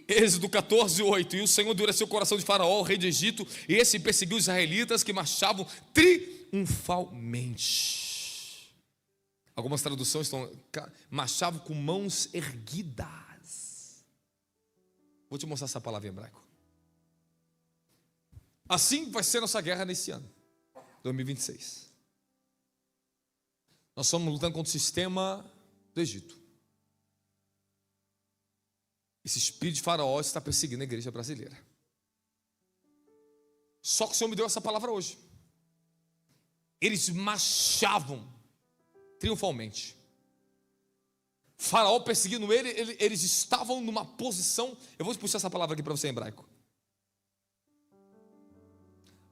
Êxodo 14:8. E o Senhor endureceu o coração de Faraó, o rei de Egito, e esse perseguiu os israelitas que marchavam triunfalmente. Algumas traduções estão marchavam com mãos erguidas. Vou te mostrar essa palavra em hebraico. Assim vai ser nossa guerra nesse ano, 2026. Nós estamos lutando contra o sistema do Egito. Esse espírito de Faraó está perseguindo a igreja brasileira. Só que o Senhor me deu essa palavra hoje. Eles marchavam triunfalmente. Faraó perseguindo eles estavam numa posição. Eu vou puxar essa palavra aqui para você em hebraico.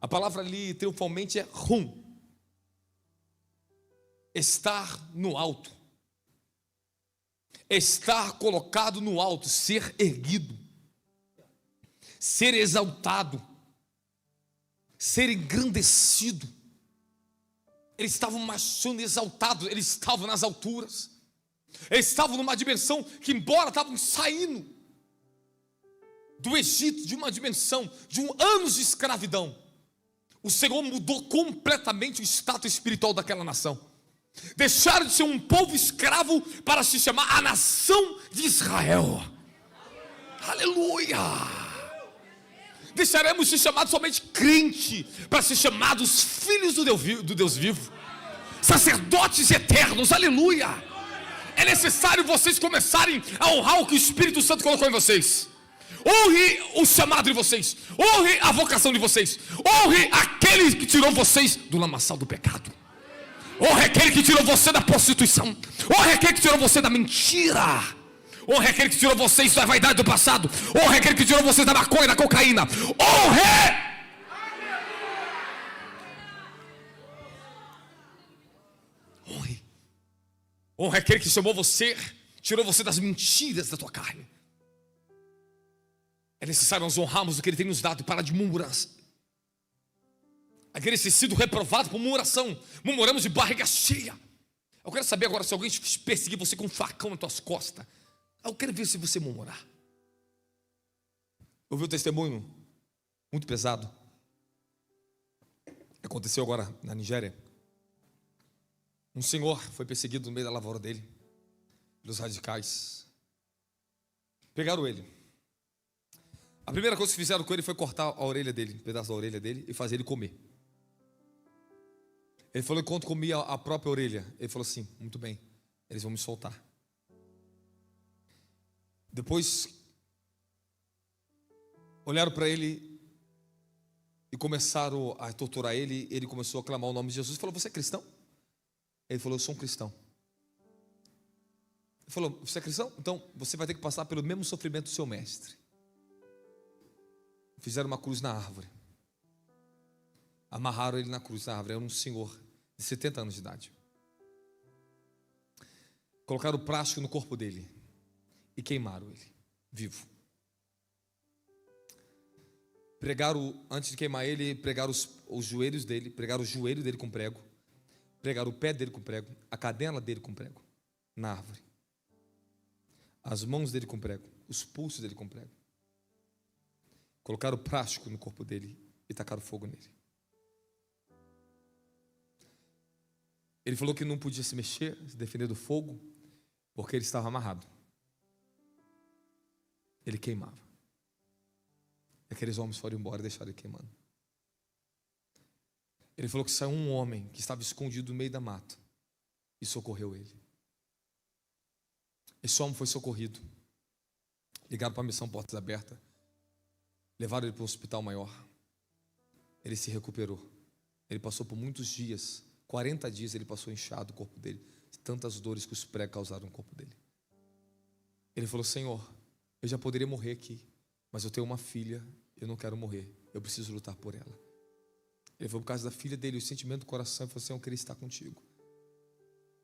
A palavra ali triunfalmente é rum. Estar no alto. Estar colocado no alto, ser erguido, ser exaltado, ser engrandecido. Eles estavam marchando exaltados, eles estavam nas alturas, eles estavam numa dimensão que, embora estavam saindo do Egito, de uma dimensão, de anos de escravidão, o Senhor mudou completamente o status espiritual daquela nação. Deixaram de ser um povo escravo para se chamar a nação de Israel. Aleluia! Deixaremos de ser chamados somente crente para ser chamados filhos do Deus vivo, sacerdotes eternos. Aleluia! É necessário vocês começarem a honrar o que o Espírito Santo colocou em vocês. Honre o chamado de vocês, honre a vocação de vocês, honre aquele que tirou vocês do lamaçal do pecado. Honre aquele que tirou você da prostituição. Honre aquele que tirou você da mentira. Honre aquele que tirou vocês da vaidade do passado. Honre aquele que tirou vocês da maconha, da cocaína. Honre! Honre. Honre aquele que chamou você, tirou você das mentiras da tua carne. É necessário nós honrarmos o que Ele tem nos dado e parar de murmurança. Aquele ter sido reprovado por murmuração. Murmuramos de barriga cheia. Eu quero saber agora se alguém perseguir você com um facão nas tuas costas. Eu quero ver se você murmurar. Eu vi um testemunho muito pesado. Aconteceu agora na Nigéria. Um senhor foi perseguido no meio da lavoura dele pelos radicais. Pegaram ele. A primeira coisa que fizeram com ele foi cortar a orelha dele, um pedaço da orelha dele, e fazer ele comer. Ele falou, enquanto comia a própria orelha, ele falou assim, muito bem, eles vão me soltar. Depois, olharam para ele e começaram a torturar ele. Ele começou a clamar o nome de Jesus e falou, você é cristão? Ele falou, eu sou um cristão. Ele falou, você é cristão? Então você vai ter que passar pelo mesmo sofrimento do seu mestre. Fizeram uma cruz na árvore. Amarraram ele na cruz da árvore. Era um senhor de 70 anos de idade. Colocaram plástico no corpo dele e queimaram ele, vivo. Pregaram, antes de queimar ele, pregaram os joelhos dele, pregaram o joelho dele com prego, pregaram o pé dele com prego, a cadela dele com prego, na árvore, as mãos dele com prego, os pulsos dele com prego. Colocaram plástico no corpo dele e tacaram fogo nele. Ele falou que não podia se mexer, se defender do fogo, porque ele estava amarrado. Ele queimava. Aqueles homens foram embora e deixaram ele queimando. Ele falou que saiu um homem que estava escondido no meio da mata e socorreu ele. Esse homem foi socorrido. Ligaram para a missão Portas Abertas. Levaram ele para um hospital maior. Ele se recuperou. Ele passou por muitos dias, 40 dias ele passou inchado o corpo dele, de tantas dores que os pregos causaram no corpo dele. Ele falou, Senhor, eu já poderia morrer aqui, mas eu tenho uma filha, eu não quero morrer, eu preciso lutar por ela. Ele falou, por causa da filha dele, o sentimento do coração, ele falou, Senhor, eu queria estar contigo,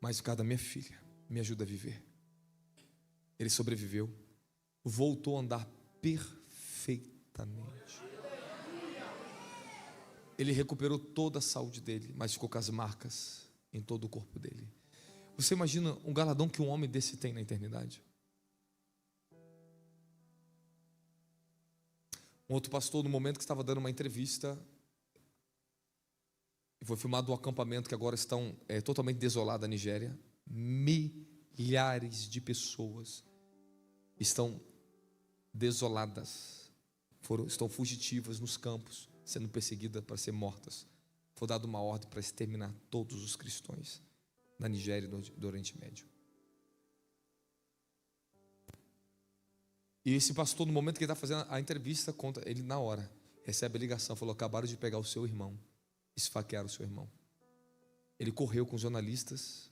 mas por causa da minha filha, me ajuda a viver. Ele sobreviveu, voltou a andar perfeitamente. Ele recuperou toda a saúde dele, mas ficou com as marcas em todo o corpo dele. Você imagina um galardão que um homem desse tem na eternidade? Um outro pastor, no momento que estava dando uma entrevista, e foi filmado um acampamento que agora estão totalmente desolado na Nigéria. Milhares de pessoas estão desoladas, estão fugitivas nos campos, sendo perseguidas para ser mortas. Foi dada uma ordem para exterminar todos os cristãos na Nigéria e do Oriente Médio. E esse pastor, no momento que ele está fazendo a entrevista, conta, ele na hora recebe a ligação, falou: acabaram de pegar o seu irmão, esfaquearam o seu irmão. Ele correu com os jornalistas,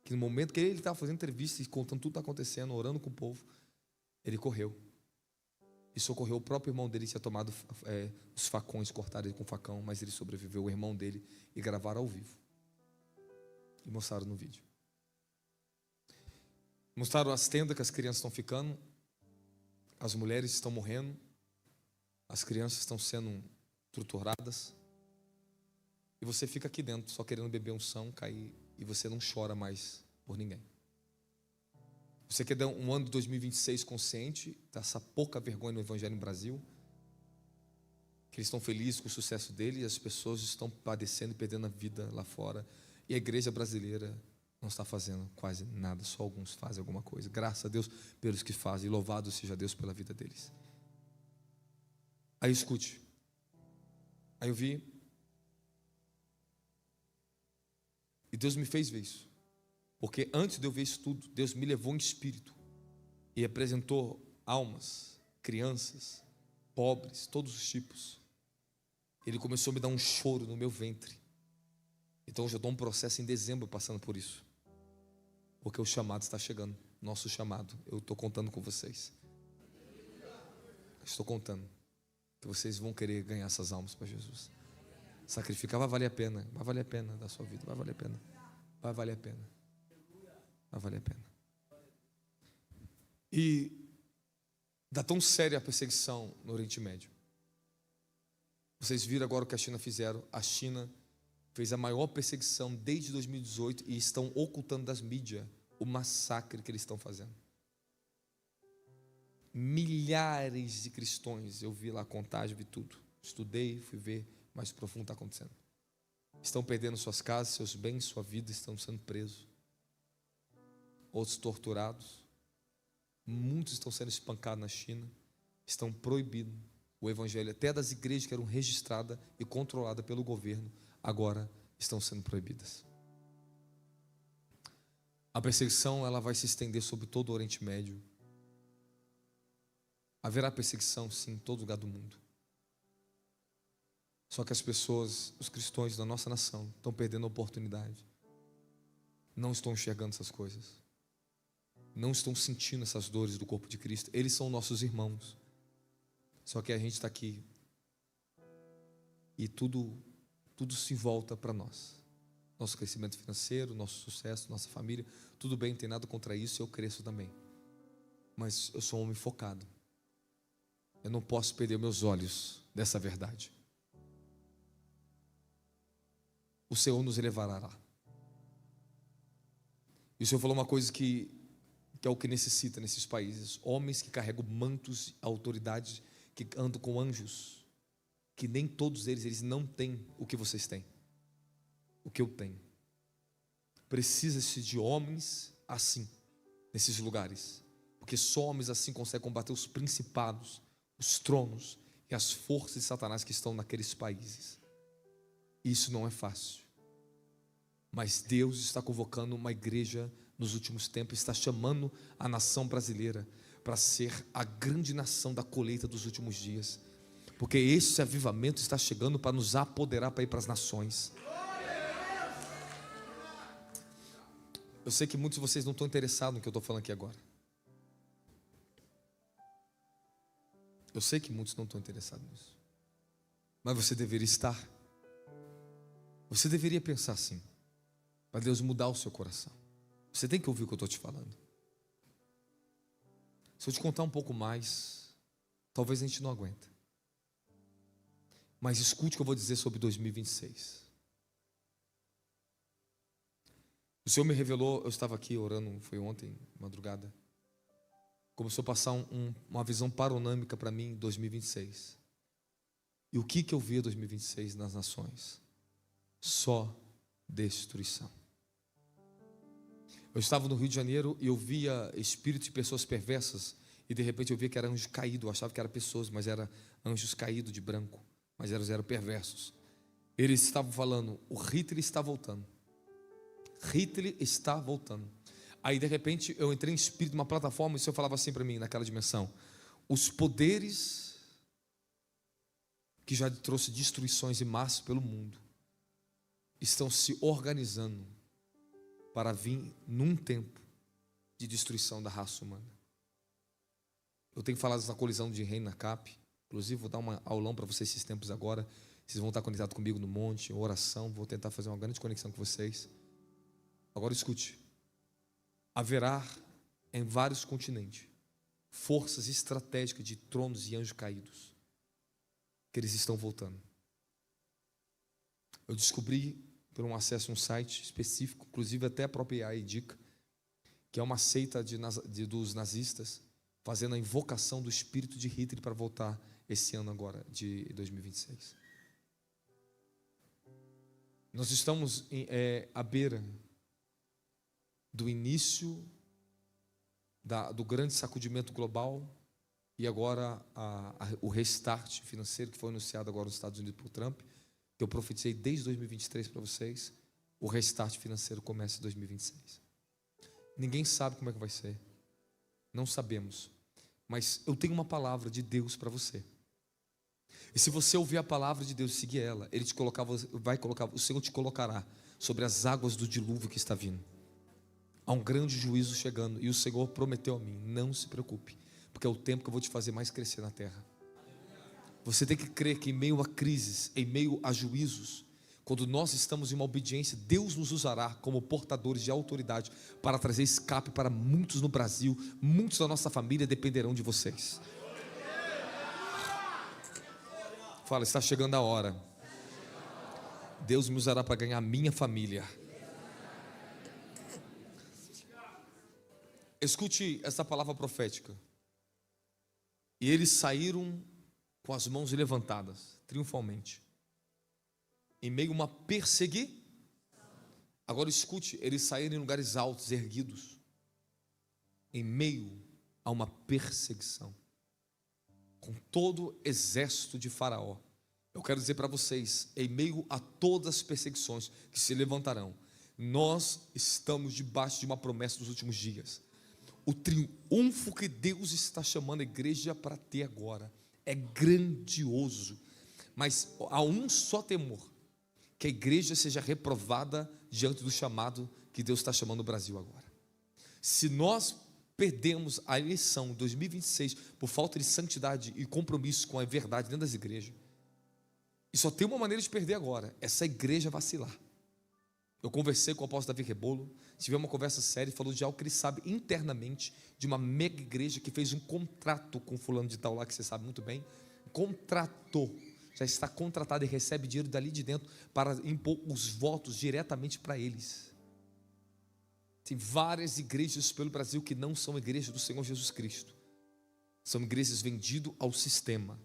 que no momento que ele estava fazendo entrevista e contando tudo que está acontecendo, orando com o povo, ele correu e socorreu o próprio irmão dele, que tinha tomado os facões, cortaram ele com facão, mas ele sobreviveu, o irmão dele, e gravaram ao vivo e mostraram no vídeo. Mostraram as tendas que as crianças estão ficando, as mulheres estão morrendo, as crianças estão sendo torturadas, e você fica aqui dentro só querendo beber unção, cair, e você não chora mais por ninguém. Você quer dar um ano de 2026 consciente dessa pouca vergonha no Evangelho no Brasil, que eles estão felizes com o sucesso dele, e as pessoas estão padecendo e perdendo a vida lá fora, e a igreja brasileira não está fazendo quase nada, só alguns fazem alguma coisa. Graças a Deus pelos que fazem, e louvado seja Deus pela vida deles. Aí escute, aí eu vi, e Deus me fez ver isso, porque antes de eu ver isso tudo, Deus me levou em espírito e apresentou almas, crianças, pobres, todos os tipos. Ele começou a me dar um choro no meu ventre. Então eu já estou um processo em dezembro passando por isso, porque o chamado está chegando, nosso chamado. Eu estou contando com vocês, estou contando que vocês vão querer ganhar essas almas para Jesus. Sacrificar vai valer a pena da sua vida, vai valer a pena, vai valer a pena, vai valer a pena. E dá tão séria a perseguição no Oriente Médio. Vocês viram agora o que a China fizeram. A China fez a maior perseguição desde 2018 e estão ocultando das mídias o massacre que eles estão fazendo. Milhares de cristãos, eu vi lá a contagem, vi tudo, estudei, fui ver mais profundo o que está acontecendo. Estão perdendo suas casas, seus bens, sua vida, estão sendo presos. Outros torturados. Muitos estão sendo espancados na China. Estão proibindo o evangelho, até das igrejas que eram registradas e controladas pelo governo, agora estão sendo proibidas. A perseguição, ela vai se estender sobre todo o Oriente Médio. Haverá perseguição, sim, em todo lugar do mundo. Só que as pessoas, os cristãos da nossa nação, estão perdendo a oportunidade. Não estão enxergando essas coisas. Não estão sentindo essas dores do corpo de Cristo. Eles são nossos irmãos. Só que a gente está aqui e tudo se volta para nós. Nosso crescimento financeiro, nosso sucesso, nossa família, tudo bem, não tem nada contra isso, eu cresço também. Mas eu sou um homem focado. Eu não posso perder meus olhos dessa verdade. O Senhor nos levará lá. E o Senhor falou uma coisa que é o que necessita nesses países: homens que carregam mantos, autoridades, que andam com anjos, que nem todos eles não têm o que vocês têm, o que eu tenho. Precisa-se de homens assim, nesses lugares, porque só homens assim conseguem combater os principados, os tronos e as forças de Satanás que estão naqueles países. Isso não é fácil, mas Deus está convocando uma igreja nos últimos tempos, está chamando a nação brasileira para ser a grande nação da colheita dos últimos dias, porque esse avivamento está chegando para nos apoderar para ir para as nações. Eu sei que muitos de vocês não estão interessados no que eu estou falando aqui agora. Eu sei que muitos não estão interessados nisso, mas você deveria estar. Você deveria pensar assim, para Deus mudar o seu coração. Você tem que ouvir o que eu estou te falando. Se eu te contar um pouco mais, talvez a gente não aguenta. Mas escute o que eu vou dizer sobre 2026. O Senhor me revelou, eu estava aqui orando, foi ontem, madrugada. Começou a passar uma visão panorâmica para mim em 2026. E o que eu vi em 2026 nas nações? Só destruição. Eu estava no Rio de Janeiro e eu via espíritos de pessoas perversas, e de repente eu via que era anjo caído. Eu achava que eram pessoas, mas eram anjos caídos de branco, mas eram perversos. Eles estavam falando: o Hitler está voltando. Hitler está voltando. Aí de repente eu entrei em espírito numa plataforma, e o Senhor falava assim para mim naquela dimensão: os poderes que já trouxe destruições e massa pelo mundo estão se organizando para vir num tempo de destruição da raça humana. Eu tenho falado dessa colisão de reino na CAP. Inclusive vou dar uma aulão para vocês esses tempos agora. Vocês vão estar conectados comigo no monte, oração. Vou tentar fazer uma grande conexão com vocês. Agora escute: haverá em vários continentes forças estratégicas de tronos e anjos caídos, que eles estão voltando. Eu descobri por um acesso a um site específico, inclusive até a própria AI indica, que é uma seita dos nazistas, fazendo a invocação do espírito de Hitler para voltar esse ano agora, de 2026. Nós estamos à beira do início do grande sacudimento global, e agora o restart financeiro que foi anunciado agora nos Estados Unidos por Trump, que eu profetizei desde 2023 para vocês. O restart financeiro começa em 2026. Ninguém sabe como é que vai ser, não sabemos, mas eu tenho uma palavra de Deus para você. E se você ouvir a palavra de Deus e seguir ela, o Senhor te colocará sobre as águas do dilúvio que está vindo. Há um grande juízo chegando, e o Senhor prometeu a mim: não se preocupe, porque é o tempo que eu vou te fazer mais crescer na terra. Você tem que crer que em meio a crises, em meio a juízos, quando nós estamos em uma obediência, Deus nos usará como portadores de autoridade para trazer escape para muitos no Brasil. Muitos da nossa família dependerão de vocês. Fala: está chegando a hora. Deus me usará para ganhar a minha família. Escute essa palavra profética. E eles saíram com as mãos levantadas, triunfalmente, em meio a uma perseguição. Agora escute: eles saíram em lugares altos, erguidos, em meio a uma perseguição, com todo o exército de Faraó. Eu quero dizer para vocês, em meio a todas as perseguições que se levantarão, nós estamos debaixo de uma promessa dos últimos dias. O triunfo que Deus está chamando a igreja para ter agora é grandioso, mas há um só temor: que a igreja seja reprovada diante do chamado que Deus está chamando o Brasil agora. Se nós perdemos a eleição 2026 por falta de santidade e compromisso com a verdade dentro das igrejas, e só tem uma maneira de perder agora: essa igreja vacilar. Eu conversei com o apóstolo Davi Rebolo, tivemos uma conversa séria, e falou de algo que ele sabe internamente, de uma mega igreja que fez um contrato com fulano de tal lá, que você sabe muito bem. Contratou, já está contratado e recebe dinheiro dali de dentro para impor os votos diretamente para eles. Tem várias igrejas pelo Brasil que não são igrejas do Senhor Jesus Cristo, são igrejas vendidas ao sistema.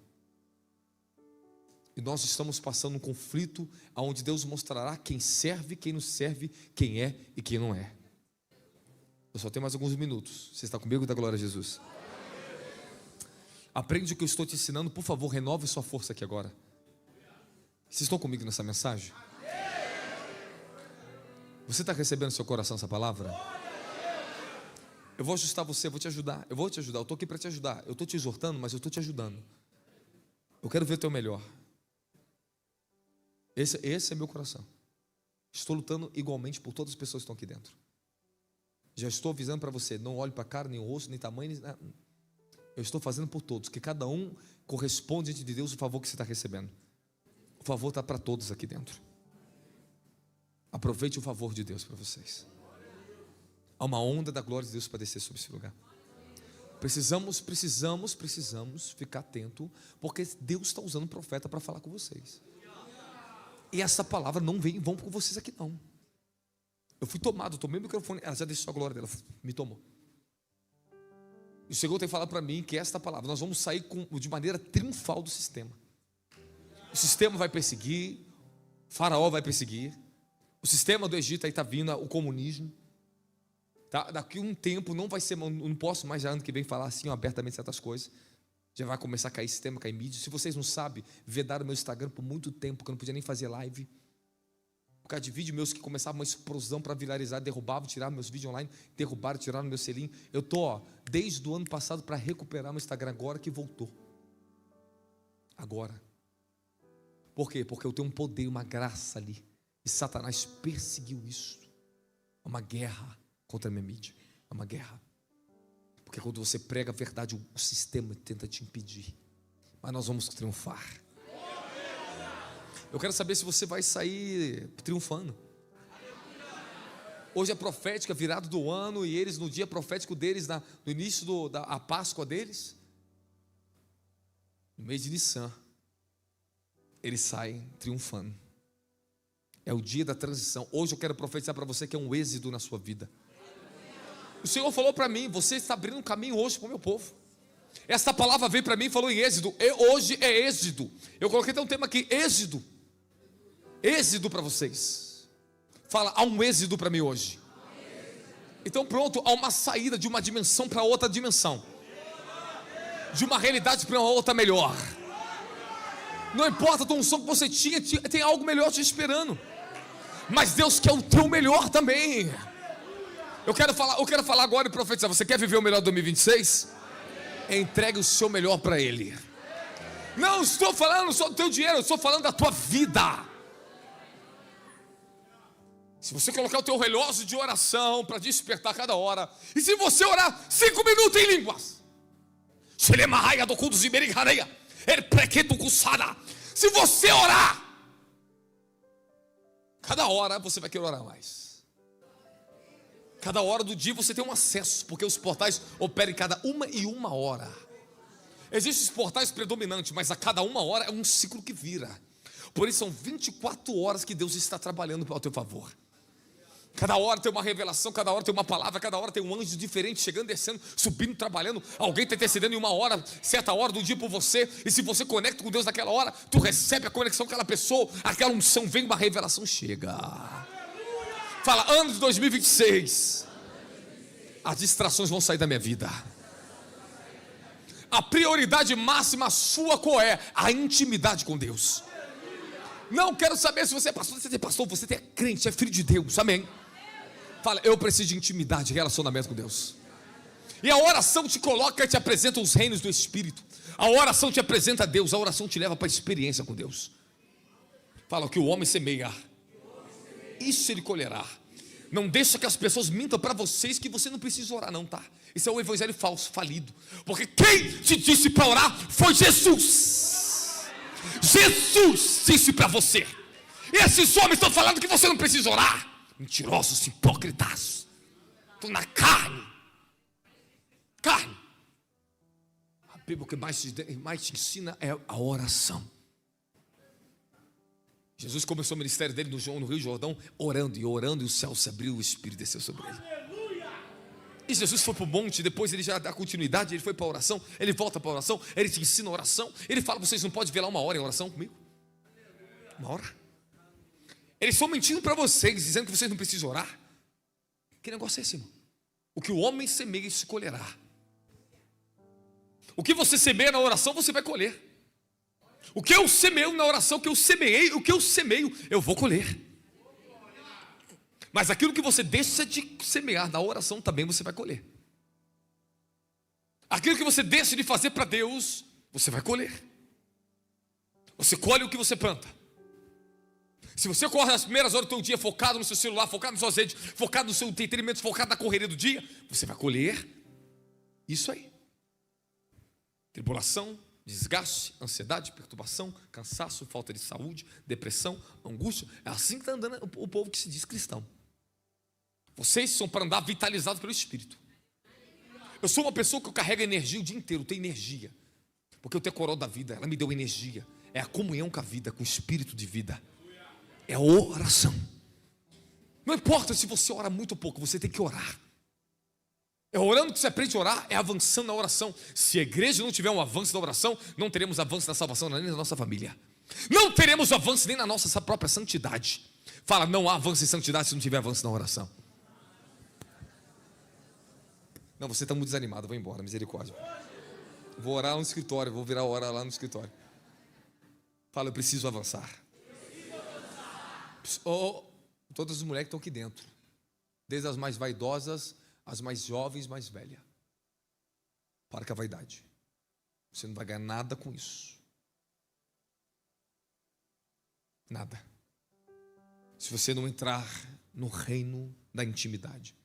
E nós estamos passando um conflito onde Deus mostrará quem serve, quem não serve, quem é e quem não é. Eu só tenho mais alguns minutos. Você está comigo? Da glória a Jesus. Aprende o que eu estou te ensinando. Por favor, renove sua força aqui agora. Vocês estão comigo nessa mensagem? Você está recebendo no seu coração essa palavra? Eu vou ajustar você, eu vou te ajudar. Eu estou aqui para te ajudar. Eu estou te exortando, mas eu estou te ajudando. Eu quero ver o teu melhor. Esse é meu coração. Estou lutando igualmente por todas as pessoas que estão aqui dentro. Já estou avisando para você: não olhe para a cara, nem o rosto, nem tamanho, eu estou fazendo por todos, que cada um corresponde diante de Deus o favor que você está recebendo. O favor está para todos aqui dentro. Aproveite o favor de Deus para vocês. Há uma onda da glória de Deus para descer sobre esse lugar. Precisamos ficar atento, porque Deus está usando o profeta para falar com vocês. E essa palavra não vem em vão com vocês aqui não. Eu fui tomado, tomei o microfone, ela já deixou a glória dela, me tomou. E o Senhor tem falado para mim que esta palavra, nós vamos sair de maneira triunfal do sistema. O sistema vai perseguir, o faraó vai perseguir, o sistema do Egito aí está vindo, o comunismo. Tá? Daqui a um tempo não vai ser, não posso mais já ano que vem falar assim abertamente certas coisas. Já vai começar a cair sistema, cair mídia. Se vocês não sabem, vedaram meu Instagram por muito tempo, que eu não podia nem fazer live. Por causa de vídeos meus que começavam uma explosão para viralizar, derrubavam, tiravam meus vídeos online, derrubaram, tiraram meu selinho. Eu estou desde o ano passado para recuperar meu Instagram, agora que voltou. Agora. Por quê? Porque eu tenho um poder, uma graça ali. E Satanás perseguiu isso. É uma guerra contra a minha mídia. É uma guerra. Porque quando você prega a verdade, o sistema tenta te impedir. Mas nós vamos triunfar. Eu quero saber se você vai sair triunfando. Hoje é profética, virado do ano, e eles no dia profético deles, no início da Páscoa deles, no mês de Nissan, eles saem triunfando. É o dia da transição. Hoje eu quero profetizar para você que é um êxodo na sua vida. O Senhor falou para mim: você está abrindo um caminho hoje para o meu povo. Esta palavra veio para mim e falou em êxodo. E hoje é êxodo. Eu coloquei até um tema aqui, êxodo. Êxodo para vocês. Fala, há um êxodo para mim hoje. Então pronto, há uma saída de uma dimensão para outra dimensão. De uma realidade para uma outra melhor. Não importa a unção que você tinha, tem algo melhor te esperando. Mas Deus quer o teu melhor também. Eu quero falar agora e profetizar. Você quer viver o melhor de 2026? Entregue o seu melhor para Ele. Não estou falando só do teu dinheiro, eu estou falando da tua vida. Se você colocar o teu relógio de oração para despertar cada hora, e se você orar 5 minutos em línguas, se você orar, cada hora você vai querer orar mais. Cada hora do dia você tem um acesso, porque os portais operam em cada 1 hora. Existem os portais predominantes, mas a cada 1 hora é um ciclo que vira. Por isso são 24 horas que Deus está trabalhando ao teu favor. Cada hora tem uma revelação, cada hora tem uma palavra, cada hora tem um anjo diferente chegando, descendo, subindo, trabalhando. Alguém está intercedendo em uma hora, certa hora do dia por você. E se você conecta com Deus naquela hora, tu recebe a conexão com aquela pessoa, aquela unção vem, uma revelação chega. Fala, ano de 2026, as distrações vão sair da minha vida. A prioridade máxima sua qual é? A intimidade com Deus. Não quero saber se você é pastor, você é crente, é filho de Deus, amém. Fala, eu preciso de intimidade, de relacionamento com Deus. E a oração te coloca e te apresenta os reinos do Espírito. A oração te apresenta a Deus, a oração te leva para a experiência com Deus. Fala, o que o homem semeia, isso ele colherá. Não deixa que as pessoas mintam para vocês que você não precisa orar não, tá? Isso é o evangelho falso, falido. Porque quem te disse para orar foi Jesus. Jesus disse para você. Esses homens estão falando que você não precisa orar. Mentirosos, hipócritas. Estão na carne. Carne. A Bíblia que mais te ensina é a oração. Jesus começou o ministério dele no Rio Jordão, orando, e o céu se abriu, o Espírito desceu sobre ele. E Jesus foi para o monte, depois ele já dá continuidade, ele foi para a oração, ele volta para a oração, ele te ensina a oração, ele fala, vocês não podem velar 1 hora em oração comigo? 1 hora? Eles estão mentindo para vocês, dizendo que vocês não precisam orar. Que negócio é esse, irmão? O que o homem semeia, se colherá. O que você semeia na oração, você vai colher. O que eu semeio na oração, o que eu semeei, o que eu semeio, eu vou colher. Mas aquilo que você deixa de semear na oração, também você vai colher. Aquilo que você deixa de fazer para Deus, você vai colher. Você colhe o que você planta. Se você corre nas primeiras horas do seu dia focado no seu celular, focado nas suas redes, focado no seu entretenimento, focado na correria do dia, você vai colher isso aí. Tribulação, desgaste, ansiedade, perturbação, cansaço, falta de saúde, depressão, angústia. É assim que está andando o povo que se diz cristão. Vocês são para andar vitalizados pelo Espírito. Eu sou uma pessoa que carrega energia o dia inteiro, tenho energia. Porque eu tenho a coroa da vida, ela me deu energia. É a comunhão com a vida, com o Espírito de vida. É a oração. Não importa se você ora muito ou pouco, você tem que orar. É orando que você aprende a orar, é avançando na oração. Se a igreja não tiver um avanço na oração, não teremos avanço na salvação nem na nossa família. Não teremos avanço nem na nossa própria santidade. Fala, não há avanço em santidade se não tiver avanço na oração. Não, você está muito desanimado, vou embora, misericórdia. Vou orar no escritório, vou virar hora lá no escritório. Fala, eu preciso avançar. Oh, todas as mulheres que estão aqui dentro, desde as mais vaidosas, as mais jovens, mais velhas. Para com a vaidade. Você não vai ganhar nada com isso. Nada. Se você não entrar no reino da intimidade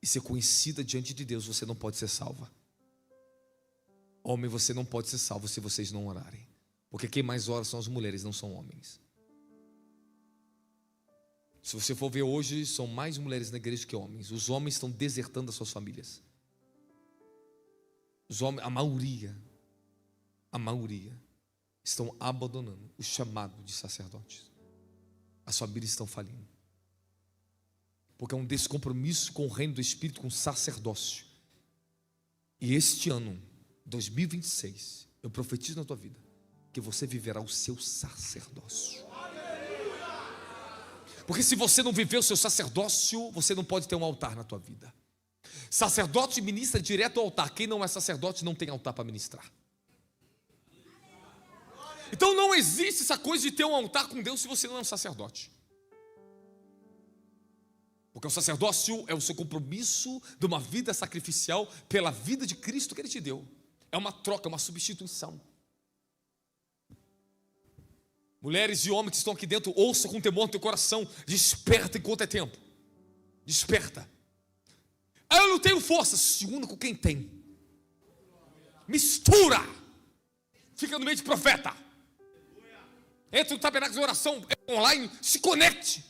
e ser conhecida diante de Deus, você não pode ser salva. Homem, você não pode ser salvo se vocês não orarem. Porque quem mais ora são as mulheres, não são homens. Se você for ver hoje, são mais mulheres na igreja que homens. Os homens estão desertando as suas famílias. Os homens, a maioria estão abandonando o chamado de sacerdotes. As famílias estão falindo. Porque é um descompromisso com o reino do Espírito, com o sacerdócio. E este ano, 2026, eu profetizo na tua vida que você viverá o seu sacerdócio. Porque se você não viver o seu sacerdócio, você não pode ter um altar na tua vida. Sacerdote ministra direto ao altar. Quem não é sacerdote não tem altar para ministrar. Então não existe essa coisa de ter um altar com Deus se você não é um sacerdote. Porque o sacerdócio é o seu compromisso de uma vida sacrificial pela vida de Cristo que Ele te deu. É uma troca, é uma substituição. Mulheres e homens que estão aqui dentro, ouça com temor no teu coração. Desperta enquanto é tempo. Desperta. Eu não tenho força. Se una com quem tem. Mistura. Fica no meio de profeta. Entra no tabernáculo de oração online. Se conecte.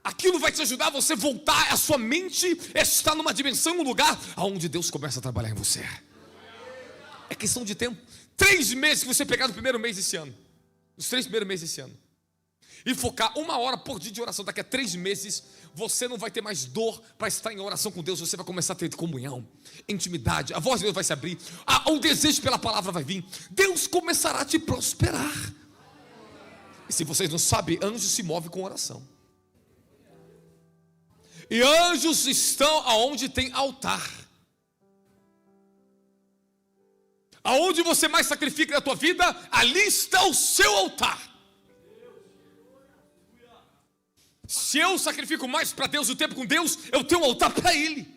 Aquilo vai te ajudar a você voltar. A sua mente está numa dimensão, num lugar onde Deus começa a trabalhar em você. É questão de tempo. 3 meses que você pegar no primeiro mês desse ano, nos 3 primeiros meses desse ano, e focar 1 hora por dia de oração, daqui a 3 meses, você não vai ter mais dor para estar em oração com Deus. Você vai começar a ter comunhão, intimidade, a voz de Deus vai se abrir, o desejo pela palavra vai vir, Deus começará a te prosperar. E se vocês não sabem, anjos se movem com oração. E anjos estão aonde tem altar. Aonde você mais sacrifica na tua vida, ali está o seu altar. Se eu sacrifico mais para Deus o tempo com Deus, eu tenho um altar para Ele.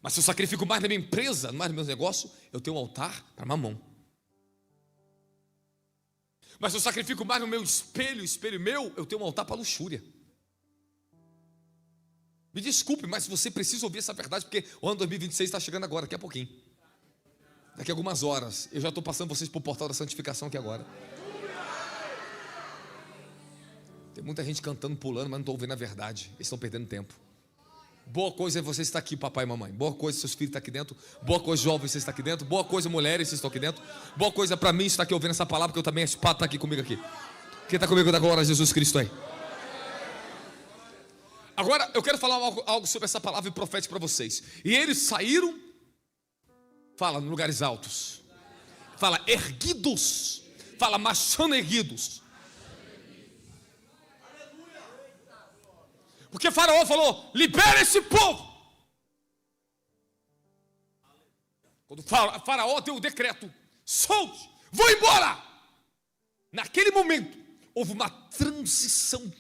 Mas se eu sacrifico mais na minha empresa, mais no meu negócio, eu tenho um altar para Mamon. Mas se eu sacrifico mais no meu espelho meu, eu tenho um altar para luxúria. Me desculpe, mas você precisa ouvir essa verdade, porque o ano 2026 está chegando agora, daqui a pouquinho. Daqui a algumas horas, eu já estou passando vocês para o portal da santificação aqui agora. Tem muita gente cantando, pulando, mas não estou ouvindo a verdade. Eles estão perdendo tempo. Boa coisa é você estar aqui, papai e mamãe. Boa coisa, seus filhos estão aqui dentro. Boa coisa, jovens, vocês estão aqui dentro. Boa coisa, mulheres, vocês estão aqui dentro. Boa coisa para mim estar aqui ouvindo essa palavra, porque eu também, a espada está aqui comigo aqui. Quem está comigo da glória a Jesus Cristo aí? Agora, eu quero falar algo sobre essa palavra profética para vocês. E eles saíram, fala, em lugares altos. Fala, erguidos. Fala, marchando erguidos. Porque Faraó falou, libera esse povo. Quando Faraó deu o decreto, solte, vou embora. Naquele momento, houve uma transição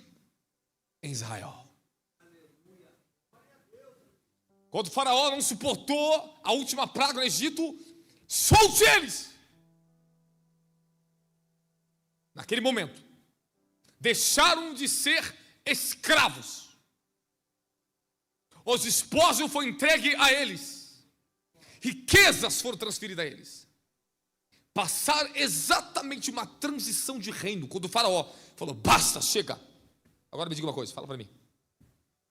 em Israel. Quando o Faraó não suportou a última praga no Egito, solte eles. Naquele momento, deixaram de ser escravos. Os esposos foram entregues a eles. Riquezas foram transferidas a eles. Passaram exatamente uma transição de reino. Quando o Faraó falou, basta, chega. Agora me diga uma coisa, fala para mim.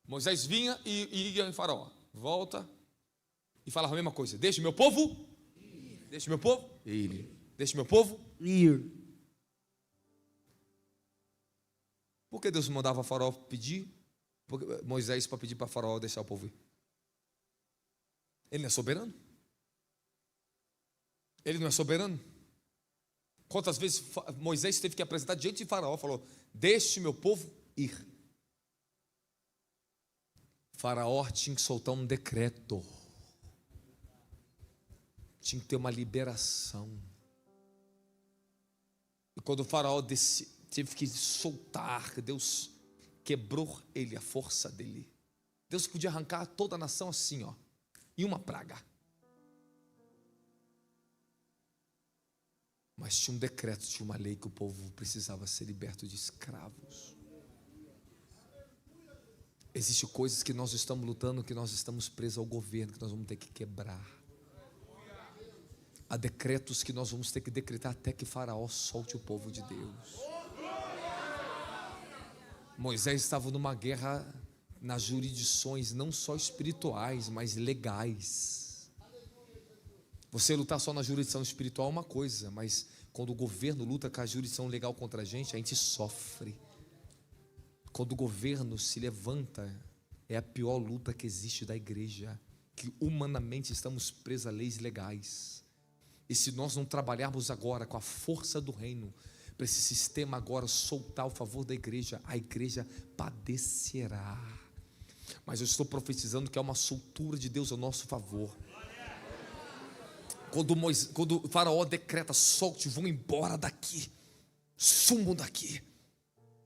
Moisés vinha e ia em Faraó. Volta e falava a mesma coisa. Deixe meu povo ir. Deixe meu povo ir. Deixe meu povo ir. Por que Deus mandava Faraó pedir? Moisés para pedir para Faraó deixar o povo ir? Ele não é soberano? Ele não é soberano? Quantas vezes Moisés teve que apresentar diante de Faraó, falou: deixe meu povo ir. Faraó tinha que soltar um decreto, tinha que ter uma liberação. E quando o Faraó teve que soltar, Deus quebrou ele, a força dele. Deus podia arrancar toda a nação assim, ó, em uma praga. Mas tinha um decreto, tinha uma lei que o povo precisava ser liberto de escravos. Existem coisas que nós estamos lutando, que nós estamos presos ao governo, que nós vamos ter que quebrar. Há decretos que nós vamos ter que decretar até que Faraó solte o povo de Deus. Moisés estava numa guerra nas jurisdições não só espirituais, mas legais. Você lutar só na jurisdição espiritual é uma coisa, mas quando o governo luta com a jurisdição legal contra a gente sofre. Quando o governo se levanta, é a pior luta que existe da igreja, que humanamente estamos presos a leis legais. E se nós não trabalharmos agora com a força do reino, para esse sistema agora soltar o favor da igreja, a igreja padecerá. Mas eu estou profetizando que é uma soltura de Deus ao nosso favor. Quando o Faraó decreta: solte, vão embora daqui, sumam daqui.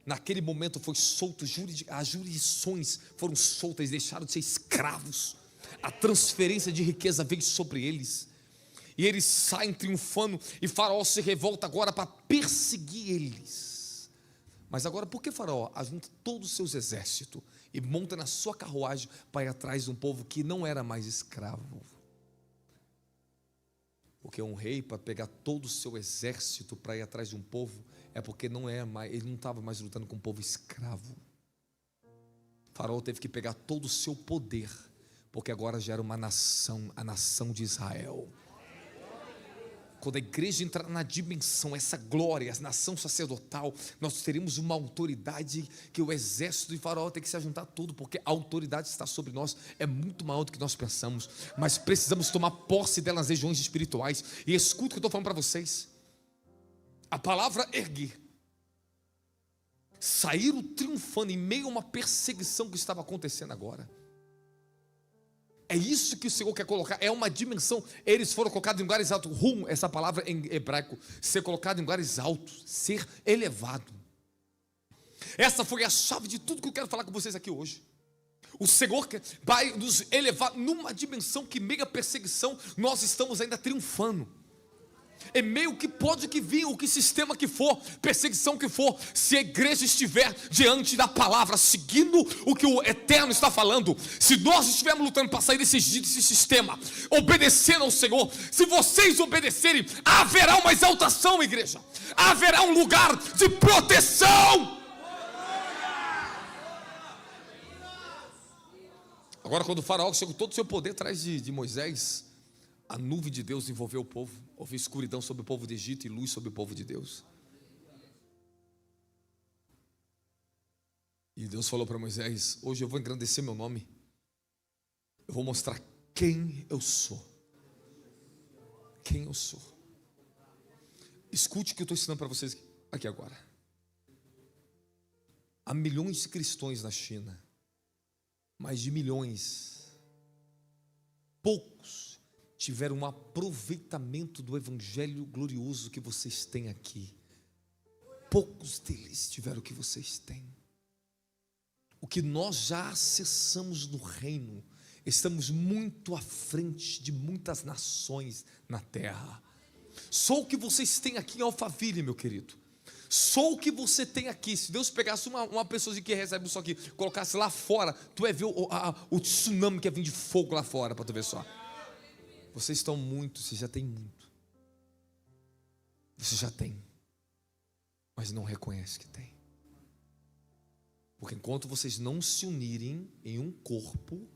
Naquele momento foi solto, as jurisdições foram soltas, deixaram de ser escravos. A transferência de riqueza veio sobre eles. E eles saem triunfando, e Faraó se revolta agora para perseguir eles. Mas agora, por que Faraó ajunta todos os seus exércitos e monta na sua carruagem para ir atrás de um povo que não era mais escravo? Porque um rei, para pegar todo o seu exército para ir atrás de um povo, é porque ele não estava mais lutando com um povo escravo. Faraó teve que pegar todo o seu poder, porque agora já era uma nação, a nação de Israel. Quando a igreja entrar na dimensão, essa glória, a nação sacerdotal, nós teremos uma autoridade que o exército de Faraó tem que se ajuntar tudo, porque a autoridade está sobre nós, é muito maior do que nós pensamos, mas precisamos tomar posse dela nas regiões espirituais. E escuta o que eu estou falando para vocês. A palavra erguer, saíram triunfando em meio a uma perseguição que estava acontecendo agora. É isso que o Senhor quer colocar, é uma dimensão. Eles foram colocados em lugares altos. Essa palavra em hebraico, ser colocado em lugares altos, ser elevado. Essa foi a chave de tudo que eu quero falar com vocês aqui hoje. O Senhor vai nos elevar numa dimensão que, meio à perseguição, nós estamos ainda triunfando. É meio que pode que vir, o que sistema que for, perseguição que for, se a igreja estiver diante da palavra, seguindo o que o Eterno está falando, se nós estivermos lutando para sair desse sistema, obedecendo ao Senhor, se vocês obedecerem, haverá uma exaltação, igreja, haverá um lugar de proteção. Agora, quando o Faraó chegou todo o seu poder atrás de Moisés, a nuvem de Deus envolveu o povo. Houve escuridão sobre o povo do Egito e luz sobre o povo de Deus. E Deus falou para Moisés: hoje eu vou engrandecer meu nome. Eu vou mostrar quem eu sou. Quem eu sou. Escute o que eu estou ensinando para vocês aqui agora. Há milhões de cristãos na China. Mais de milhões. Poucos tiveram um aproveitamento do evangelho glorioso que vocês têm aqui. Poucos deles tiveram o que vocês têm. O que nós já acessamos no reino, estamos muito à frente de muitas nações na terra. Só o que vocês têm aqui em Alphaville, meu querido. Só o que você tem aqui. Se Deus pegasse uma pessoa que recebe isso aqui, colocasse lá fora, tu vai ver o tsunami que ia vir de fogo lá fora, para tu ver só. Vocês estão muito, vocês já têm muito. Você já tem, mas não reconhece que tem. Porque enquanto vocês não se unirem em um corpo,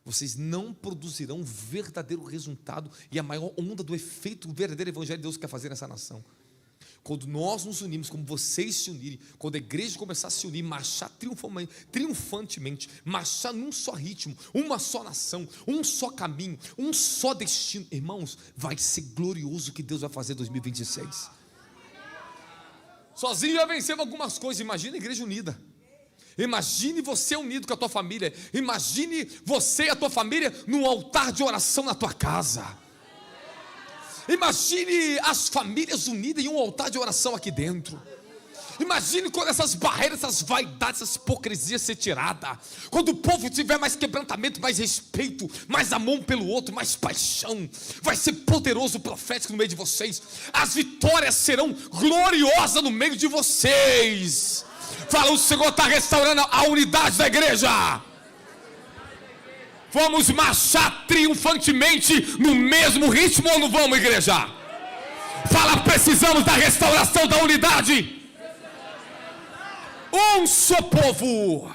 vocês não produzirão um verdadeiro resultado e a maior onda do efeito do verdadeiro evangelho de Deus quer fazer nessa nação. Quando nós nos unimos, como vocês se unirem, quando a igreja começar a se unir, marchar triunfantemente, marchar num só ritmo, uma só nação, um só caminho, um só destino, irmãos, vai ser glorioso o que Deus vai fazer em 2026. Sozinho já vencemos algumas coisas. Imagina a igreja unida. Imagine você unido com a tua família. Imagine você e a tua família num altar de oração na tua casa. Imagine as famílias unidas em um altar de oração aqui dentro. Imagine quando essas barreiras, essas vaidades, essas hipocrisias ser tiradas. Quando o povo tiver mais quebrantamento, mais respeito, mais amor pelo outro, mais paixão. Vai ser poderoso o profético no meio de vocês. As vitórias serão gloriosas no meio de vocês. Fala, o Senhor está restaurando a unidade da igreja. Vamos marchar triunfantemente no mesmo ritmo ou não vamos, igreja? Fala, precisamos da restauração da unidade. Um só povo.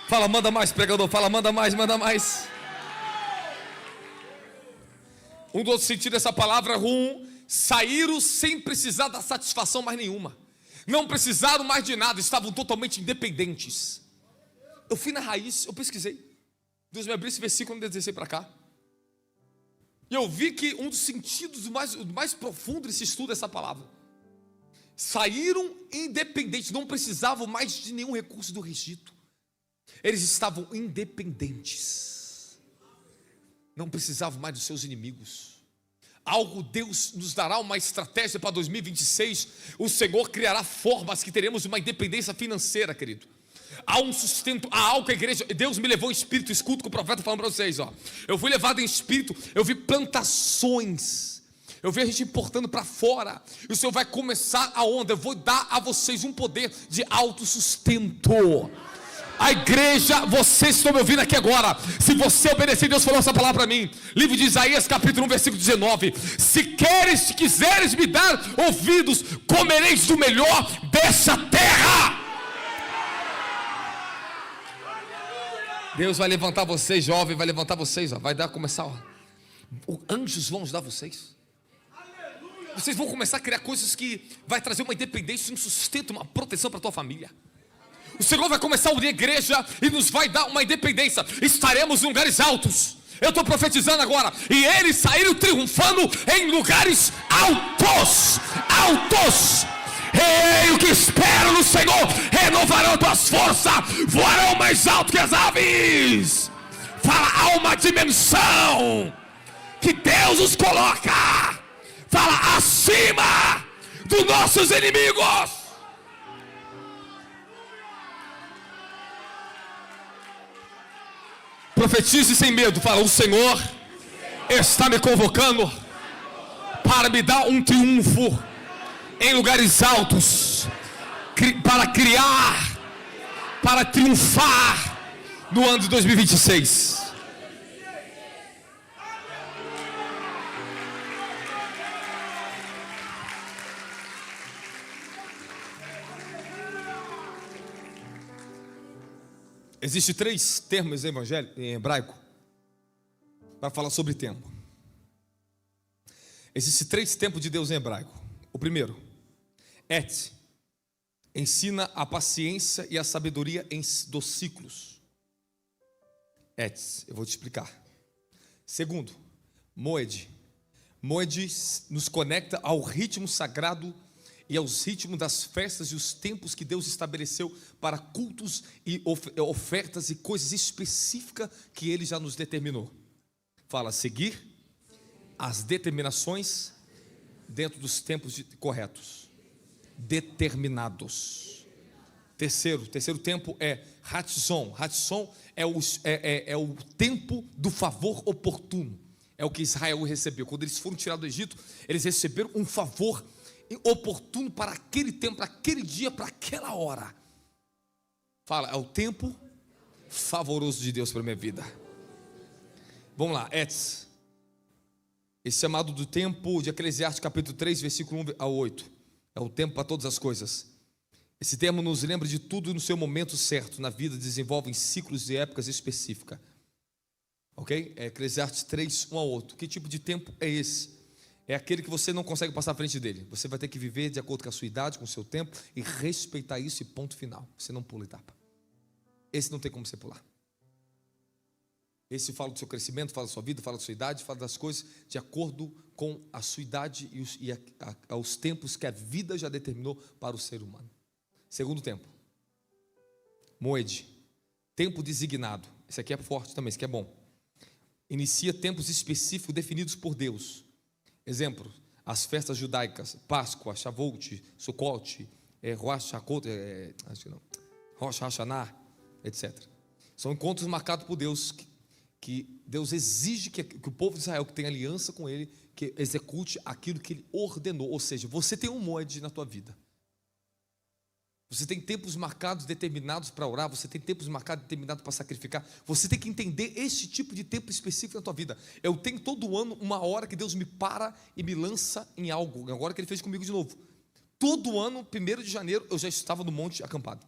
Fala, manda mais, pregador. Fala, manda mais, manda mais. Um dos outros sentidos dessa palavra, saíram sem precisar da satisfação mais nenhuma. Não precisaram mais de nada, estavam totalmente independentes. Eu fui na raiz, eu pesquisei. Deus me abriu esse versículo quando eu desci para cá. E eu vi que um dos sentidos mais profundo desse estudo é essa palavra. Saíram independentes, não precisavam mais de nenhum recurso do Egito. Eles estavam independentes. Não precisavam mais dos seus inimigos. Deus nos dará uma estratégia para 2026. O Senhor criará formas que teremos uma independência financeira, querido. Há um sustento, há algo que a igreja. Deus me levou em espírito, escuto o que o profeta falando para vocês, ó. Eu fui levado em espírito, eu vi plantações, eu vi a gente importando para fora. E o Senhor vai começar a onda. Eu vou dar a vocês um poder de autossustento. A igreja, vocês estão me ouvindo aqui agora. Se você obedecer, Deus falou essa palavra para mim. Livro de Isaías, capítulo 1, versículo 19. Se quiseres me dar ouvidos, comereis do melhor dessa terra. Deus vai levantar vocês, jovem, vai levantar vocês, ó. Vai começar, ó. Anjos vão ajudar vocês. Vocês vão começar a criar coisas que vai trazer uma independência, um sustento, uma proteção para a tua família. O Senhor vai começar a unir a igreja e nos vai dar uma independência. Estaremos em lugares altos. Eu estou profetizando agora. E eles saíram triunfando em lugares altos. Altos. Ei, o que espero no Senhor renovarão tuas forças, voarão mais alto que as aves. Fala, há uma dimensão que Deus os coloca. Fala, acima dos nossos inimigos. Profetize sem medo. Fala, o Senhor está me convocando para me dar um triunfo em lugares altos, para criar, para triunfar no ano de 2026. Existem 3 termos em hebraico para falar sobre tempo. Existem 3 tempos de Deus em hebraico. O primeiro, et, ensina a paciência e a sabedoria dos ciclos. Et, eu vou te explicar. Segundo, moed. Moed nos conecta ao ritmo sagrado e aos ritmos das festas e os tempos que Deus estabeleceu para cultos e ofertas e coisas específicas que Ele já nos determinou. Fala, seguir as determinações dentro dos tempos corretos, determinados. Terceiro tempo é Hatzon. Hatzon é o tempo do favor oportuno. É o que Israel recebeu. Quando eles foram tirados do Egito, eles receberam um favor oportuno para aquele tempo, para aquele dia, para aquela hora. Fala, é o tempo favoroso de Deus para a minha vida. Vamos lá, Etz. Esse chamado do tempo de Eclesiastes capítulo 3, versículo 1 a 8. É o tempo para todas as coisas. Esse termo nos lembra de tudo no seu momento certo. Na vida desenvolve em ciclos e épocas específicas. Ok? É Eclesiastes 3, 1 a 8. Que tipo de tempo é esse? é aquele que você não consegue passar à frente dele. Você vai ter que viver de acordo com a sua idade, com o seu tempo, e respeitar isso, e ponto final. Você não pula etapa. Esse não tem como você pular. Esse fala do seu crescimento, fala da sua vida, fala da sua idade, fala das coisas de acordo com a sua idade e os tempos que a vida já determinou para o ser humano. Segundo tempo, Moed, tempo designado. Esse aqui é forte também, esse aqui é bom. Inicia tempos específicos definidos por Deus. Exemplo, as festas judaicas, Páscoa, Shavuot, Sukkot, Rosh Hashanah, etc. São encontros marcados por Deus, que Deus exige que o povo de Israel, que tem aliança com Ele, que execute aquilo que Ele ordenou. Ou seja, você tem um moed na tua vida. Você tem tempos marcados, determinados para orar. Você tem tempos marcados, determinados para sacrificar. Você tem que entender esse tipo de tempo específico na tua vida. Eu tenho todo ano uma hora que Deus me para e me lança em algo. Agora que Ele fez comigo de novo. Todo ano, 1º de janeiro, eu já estava no monte acampado.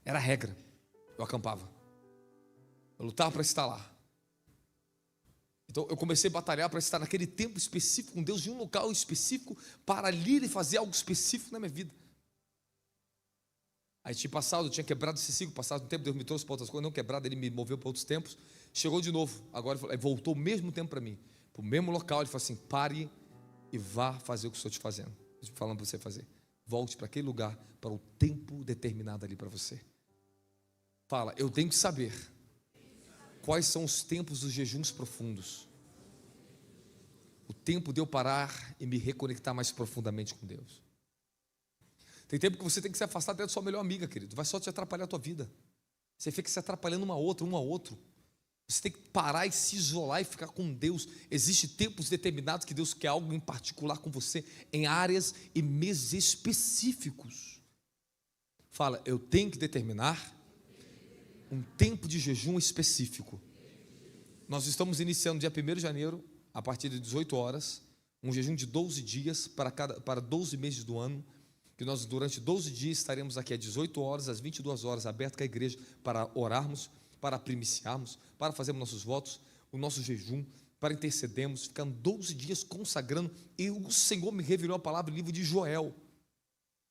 Era a regra. Eu acampava. Eu lutava para estar lá. Então eu comecei a batalhar para estar naquele tempo específico com Deus, em um local específico, para ali e fazer algo específico na minha vida. Aí tinha quebrado esse ciclo, passado um tempo, Deus me trouxe para outras coisas, não quebrado, Ele me moveu para outros tempos, chegou de novo, agora voltou o mesmo tempo para mim, para o mesmo local. Ele falou assim: pare e vá fazer o que estou te fazendo, estou falando para você fazer. Volte para aquele lugar, para o tempo determinado ali para você. Fala, eu tenho que saber quais são os tempos dos jejuns profundos, o tempo de eu parar e me reconectar mais profundamente com Deus. Tem tempo que você tem que se afastar até da sua melhor amiga, querido. Vai só te atrapalhar a tua vida. Você fica se atrapalhando um ao outro. Você tem que parar e se isolar e ficar com Deus. Existem tempos determinados que Deus quer algo em particular com você, em áreas e meses específicos. Fala, eu tenho que determinar um tempo de jejum específico. Nós estamos iniciando dia 1º de janeiro, a partir de 18 horas, um jejum de 12 dias para 12 meses do ano, que nós durante 12 dias estaremos aqui às 18 horas, às 22 horas, aberto com a igreja para orarmos, para primiciarmos, para fazermos nossos votos, o nosso jejum, para intercedermos, ficando 12 dias consagrando. E o Senhor me revelou a palavra no livro de Joel.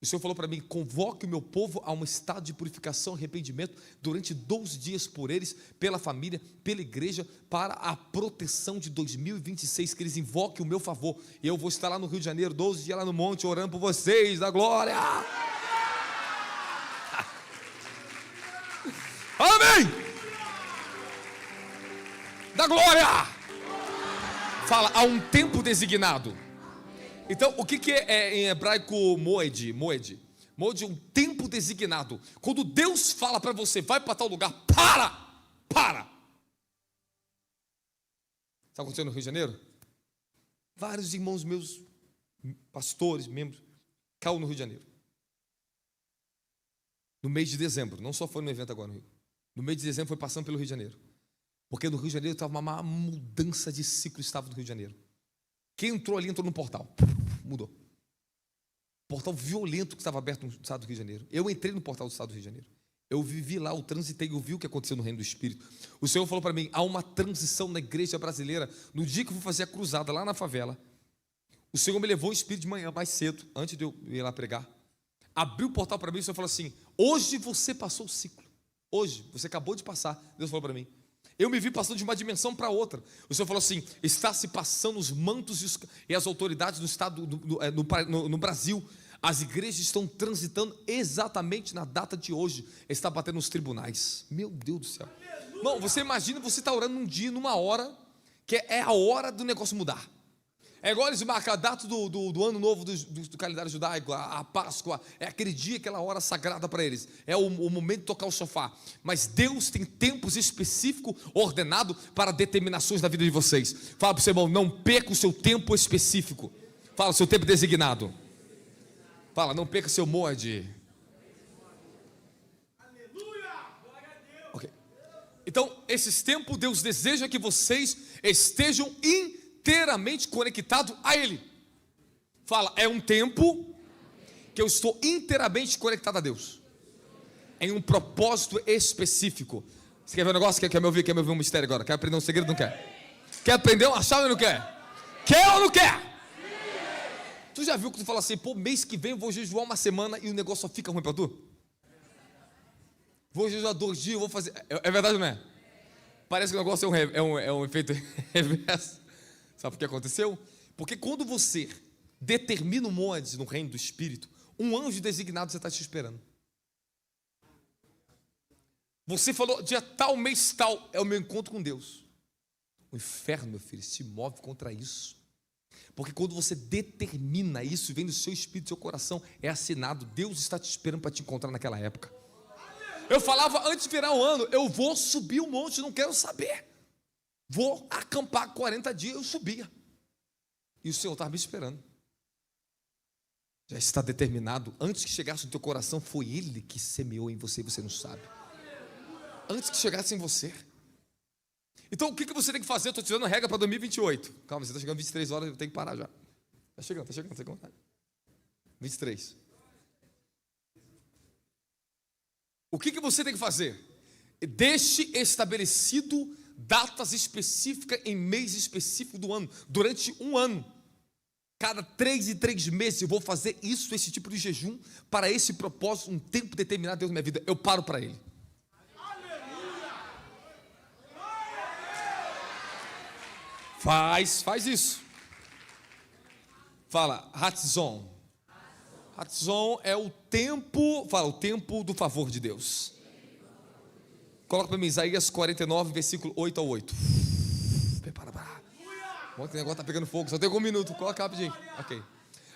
O Senhor falou para mim: convoque o meu povo a um estado de purificação e arrependimento durante 12 dias por eles, pela família, pela igreja, para a proteção de 2026, que eles invoquem o meu favor. E eu vou estar lá no Rio de Janeiro, 12 dias lá no monte, orando por vocês, da glória. Amém! Da glória! Fala, há um tempo designado. Então, o que é em hebraico moed? Moed é um tempo designado. Quando Deus fala para você, vai para tal lugar, para. Está acontecendo no Rio de Janeiro? Vários irmãos meus, pastores, membros, caiu no Rio de Janeiro. No mês de dezembro, não só foi no evento agora no Rio. No mês de dezembro foi passando pelo Rio de Janeiro. Porque no Rio de Janeiro estava uma mudança de ciclo, estava no Rio de Janeiro. Quem entrou ali, entrou no portal, mudou. Portal violento que estava aberto no estado do Rio de Janeiro. Eu entrei no portal do estado do Rio de Janeiro. Eu vivi lá, eu transitei, eu vi o que aconteceu no reino do Espírito. O Senhor falou para mim: há uma transição na igreja brasileira. No dia que eu vou fazer a cruzada lá na favela, o Senhor me levou o Espírito de manhã, mais cedo, antes de eu ir lá pregar. Abriu o portal para mim, o Senhor falou assim: hoje você passou o ciclo. Hoje, você acabou de passar. Deus falou para mim. Eu me vi passando de uma dimensão para outra. O Senhor falou assim: está se passando os mantos e as autoridades no estado, no Brasil. As igrejas estão transitando exatamente na data de hoje. Está batendo nos tribunais. Meu Deus do céu. Não, você imagina, você está orando num dia, numa hora, que é a hora do negócio mudar. É igual eles marcam a data do ano novo do calendário judaico, a Páscoa, é aquele dia, aquela hora sagrada para eles, é o momento de tocar o shofar. Mas Deus tem tempos específicos ordenados para determinações da vida de vocês. Fala para o seu irmão: não perca o seu tempo específico. Fala, o seu tempo designado. Fala, não perca seu moed. Okay. Então, esses tempos, Deus deseja que vocês estejam inteiramente conectado a Ele. Fala, é um tempo que eu estou inteiramente conectado a Deus, em um propósito específico. Você quer ver um negócio? Quer me ouvir um mistério agora? Quer aprender um segredo? Não quer? Quer aprender uma chave ou não quer? Quer ou não quer? Sim. Tu já viu que tu fala assim, pô, mês que vem eu vou jejuar uma semana e o negócio só fica ruim para tu? Vou jejuar 2 dias, vou fazer... É verdade ou não é? Parece que o negócio é um efeito reverso. Sabe o que aconteceu? Porque quando você determina um monte no reino do Espírito, um anjo designado você está te esperando. Você falou, dia tal, mês tal, é o meu encontro com Deus. O inferno, meu filho, se move contra isso. Porque quando você determina isso, vem do seu espírito, do seu coração, é assinado, Deus está te esperando para te encontrar naquela época. Eu falava, antes de virar o ano, eu vou subir um monte, não quero saber. Vou acampar 40 dias, eu subia. E o Senhor estava me esperando. Já está determinado, antes que chegasse no teu coração, foi Ele que semeou em você e você não sabe. Antes que chegasse em você. Então o que você tem que fazer? Eu estou te dando a regra para 2028. Calma, você está chegando 23 horas, eu tenho que parar já. Está chegando. 23. O que você tem que fazer? Deixe estabelecido datas específicas em mês específico do ano, durante um ano. Cada 3 em 3 meses eu vou fazer isso, esse tipo de jejum, para esse propósito, um tempo determinado de Deus na minha vida. Eu paro para Ele. Faz isso. Fala, Hatzon. Hatzon é o tempo, fala, o tempo do favor de Deus. Coloca para mim Isaías 49, versículo 8 ao 8. Prepara. Ontem o negócio está pegando fogo, só tem 1 minuto, coloca rapidinho. Ok.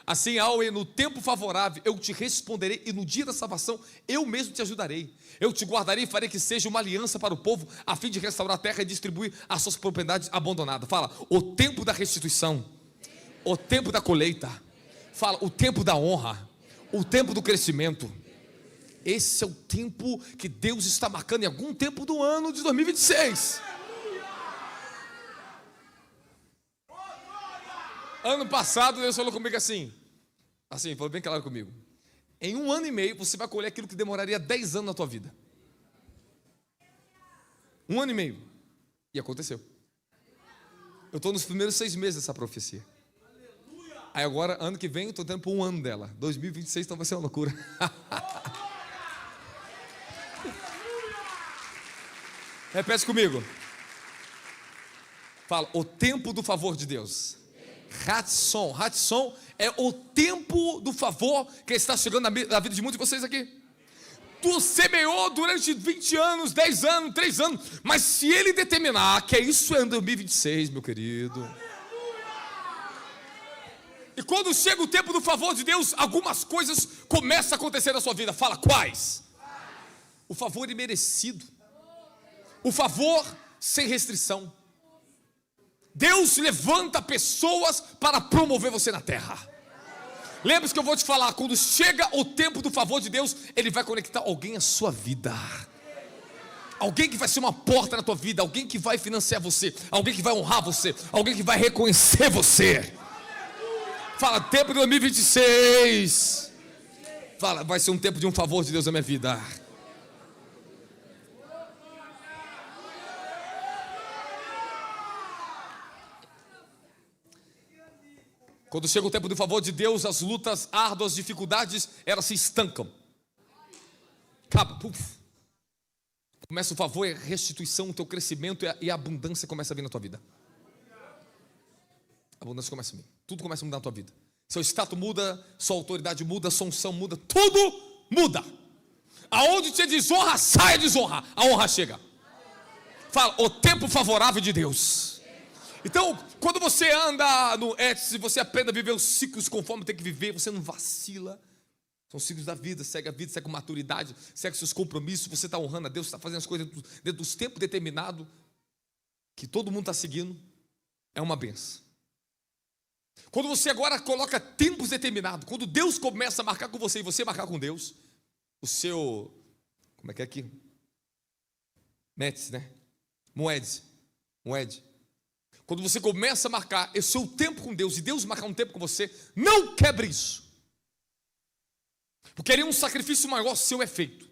Assim, no tempo favorável eu te responderei, e no dia da salvação eu mesmo te ajudarei. Eu te guardarei e farei que seja uma aliança para o povo, a fim de restaurar a terra e distribuir as suas propriedades abandonadas. Fala, o tempo da restituição, o tempo da colheita. Fala, o tempo da honra, o tempo do crescimento. Esse é o tempo que Deus está marcando em algum tempo do ano de 2026. Ano passado Deus falou comigo assim, falou bem claro comigo. Em 1 ano e meio você vai colher aquilo que demoraria 10 anos na tua vida. 1 ano e meio. E aconteceu. Eu estou nos primeiros 6 meses dessa profecia. Aí agora, ano que vem, eu estou tendo por 1 ano dela. 2026 então vai ser uma loucura. Repete comigo. Fala, o tempo do favor de Deus. Hatzon é o tempo do favor que está chegando na vida de muitos de vocês aqui. Tu semeou durante 20 anos, 10 anos, 3 anos, mas se Ele determinar que isso é em 2026, meu querido. E quando chega o tempo do favor de Deus, algumas coisas começam a acontecer na sua vida. Fala, quais? O favor imerecido. O favor sem restrição. Deus levanta pessoas para promover você na terra. Lembre-se que eu vou te falar, quando chega o tempo do favor de Deus, Ele vai conectar alguém à sua vida. Alguém que vai ser uma porta na tua vida, alguém que vai financiar você, alguém que vai honrar você, alguém que vai reconhecer você. Fala, tempo de 2026. Fala, vai ser um tempo de um favor de Deus na minha vida. Quando chega o tempo do favor de Deus, as lutas árduas, as dificuldades, elas se estancam. Acaba, puf. Começa o favor, a restituição, o teu crescimento e a abundância começa a vir na tua vida. A abundância começa a vir. Tudo começa a mudar na tua vida. Seu status muda, sua autoridade muda, sua unção muda, tudo muda. Aonde tinha desonra, sai a desonra, a honra chega. Fala, o tempo favorável de Deus. Então, quando você anda no Etsy, você aprende a viver os ciclos conforme tem que viver, você não vacila. São ciclos da vida, segue a vida, segue com maturidade, segue seus compromissos, você está honrando a Deus, você está fazendo as coisas dentro dos tempos determinados, que todo mundo está seguindo, é uma benção. Quando você agora coloca tempos determinados, quando Deus começa a marcar com você e você marcar com Deus, o seu, como é que é aqui? Metes, né? Moed. Quando você começa a marcar o seu tempo com Deus e Deus marcar um tempo com você, não quebre isso. Porque ali um sacrifício maior seu é feito.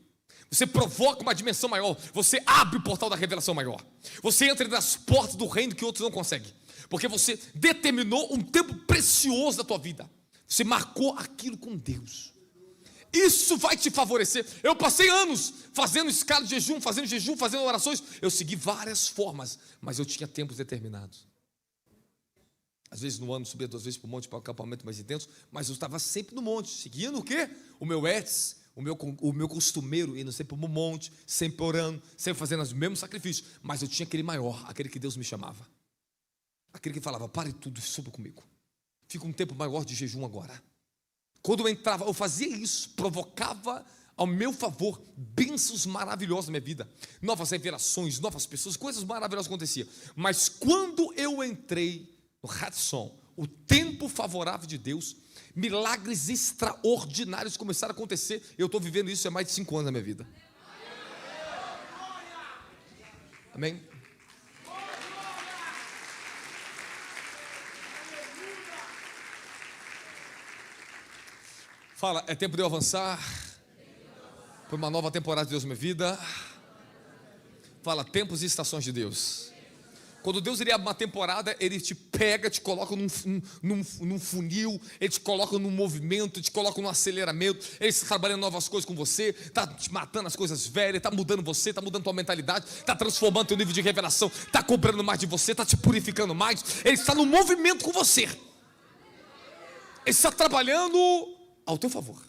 Você provoca uma dimensão maior, você abre o portal da revelação maior. Você entra nas portas do reino que outros não conseguem. porque você determinou um tempo precioso da tua vida. Você marcou aquilo com Deus. Isso vai te favorecer. Eu passei anos fazendo escala de jejum, fazendo orações. Eu segui várias formas, mas eu tinha tempos determinados. Às vezes no ano subia 2 vezes para o monte, para o acampamento mais intenso, mas eu estava sempre no monte, seguindo o quê? O meu ETS, o meu costumeiro, indo sempre para o monte, sempre orando, sempre fazendo os mesmos sacrifícios. Mas eu tinha aquele maior, aquele que Deus me chamava. Aquele que falava, pare tudo e suba comigo. Fica um tempo maior de jejum agora. Quando eu entrava, eu fazia isso, provocava ao meu favor bênçãos maravilhosas na minha vida, novas revelações, novas pessoas, coisas maravilhosas aconteciam. Mas quando eu entrei no Hudson, o tempo favorável de Deus, milagres extraordinários começaram a acontecer. Eu estou vivendo isso há mais de 5 anos na minha vida. Amém? Fala, é tempo de eu avançar para uma nova temporada de Deus na minha vida. Fala, tempos e estações de Deus. Quando Deus abre uma temporada, Ele te pega, te coloca num funil, Ele te coloca num movimento, te coloca num aceleramento. Ele está trabalhando novas coisas com você, está te matando as coisas velhas, está mudando você, está mudando tua mentalidade, está transformando teu nível de revelação, está cobrando mais de você, está te purificando mais. Ele está no movimento com você. Ele está trabalhando ao teu favor.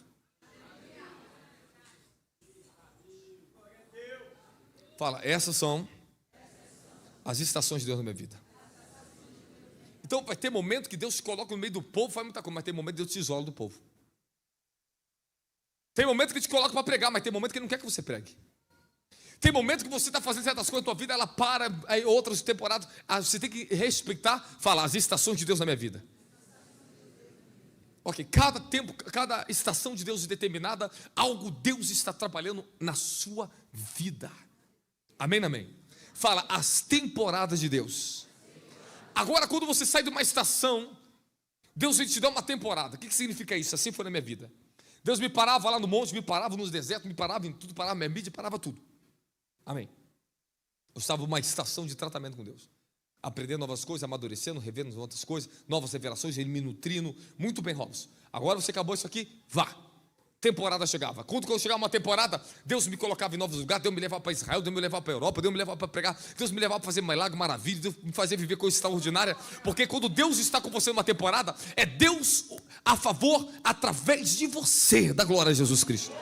Fala, essas são as estações de Deus na minha vida. Então vai ter momento que Deus te coloca no meio do povo, faz muita coisa, mas tem momento que Deus te isola do povo. Tem momento que te coloca para pregar, mas tem momento que Ele não quer que você pregue. Tem momento que você está fazendo certas coisas na tua vida, ela para, aí outras temporadas, você tem que respeitar, falar as estações de Deus na minha vida. Ok, cada tempo, cada estação de Deus determinada, algo Deus está trabalhando na sua vida. Amém, amém? Fala, as temporadas de Deus. Agora, quando você sai de uma estação, Deus te dá uma temporada. O que significa isso? Assim foi na minha vida. Deus me parava lá no monte, me parava nos desertos, me parava em tudo, parava na minha mídia, parava tudo. Amém? Eu estava numa estação de tratamento com Deus. Aprendendo novas coisas, amadurecendo, revendo outras coisas, novas revelações, Ele me nutrindo. Muito bem, Robson. Agora você acabou isso aqui, vá. Temporada chegava. Quando eu chegava uma temporada, Deus me colocava em novos lugares, Deus me levava para Israel, Deus me levava para a Europa, Deus me levava para pregar, Deus me levava para fazer milagre, maravilha, Deus me fazia viver coisa extraordinária. Porque quando Deus está com você numa temporada, é Deus a favor através de você, da glória de Jesus Cristo.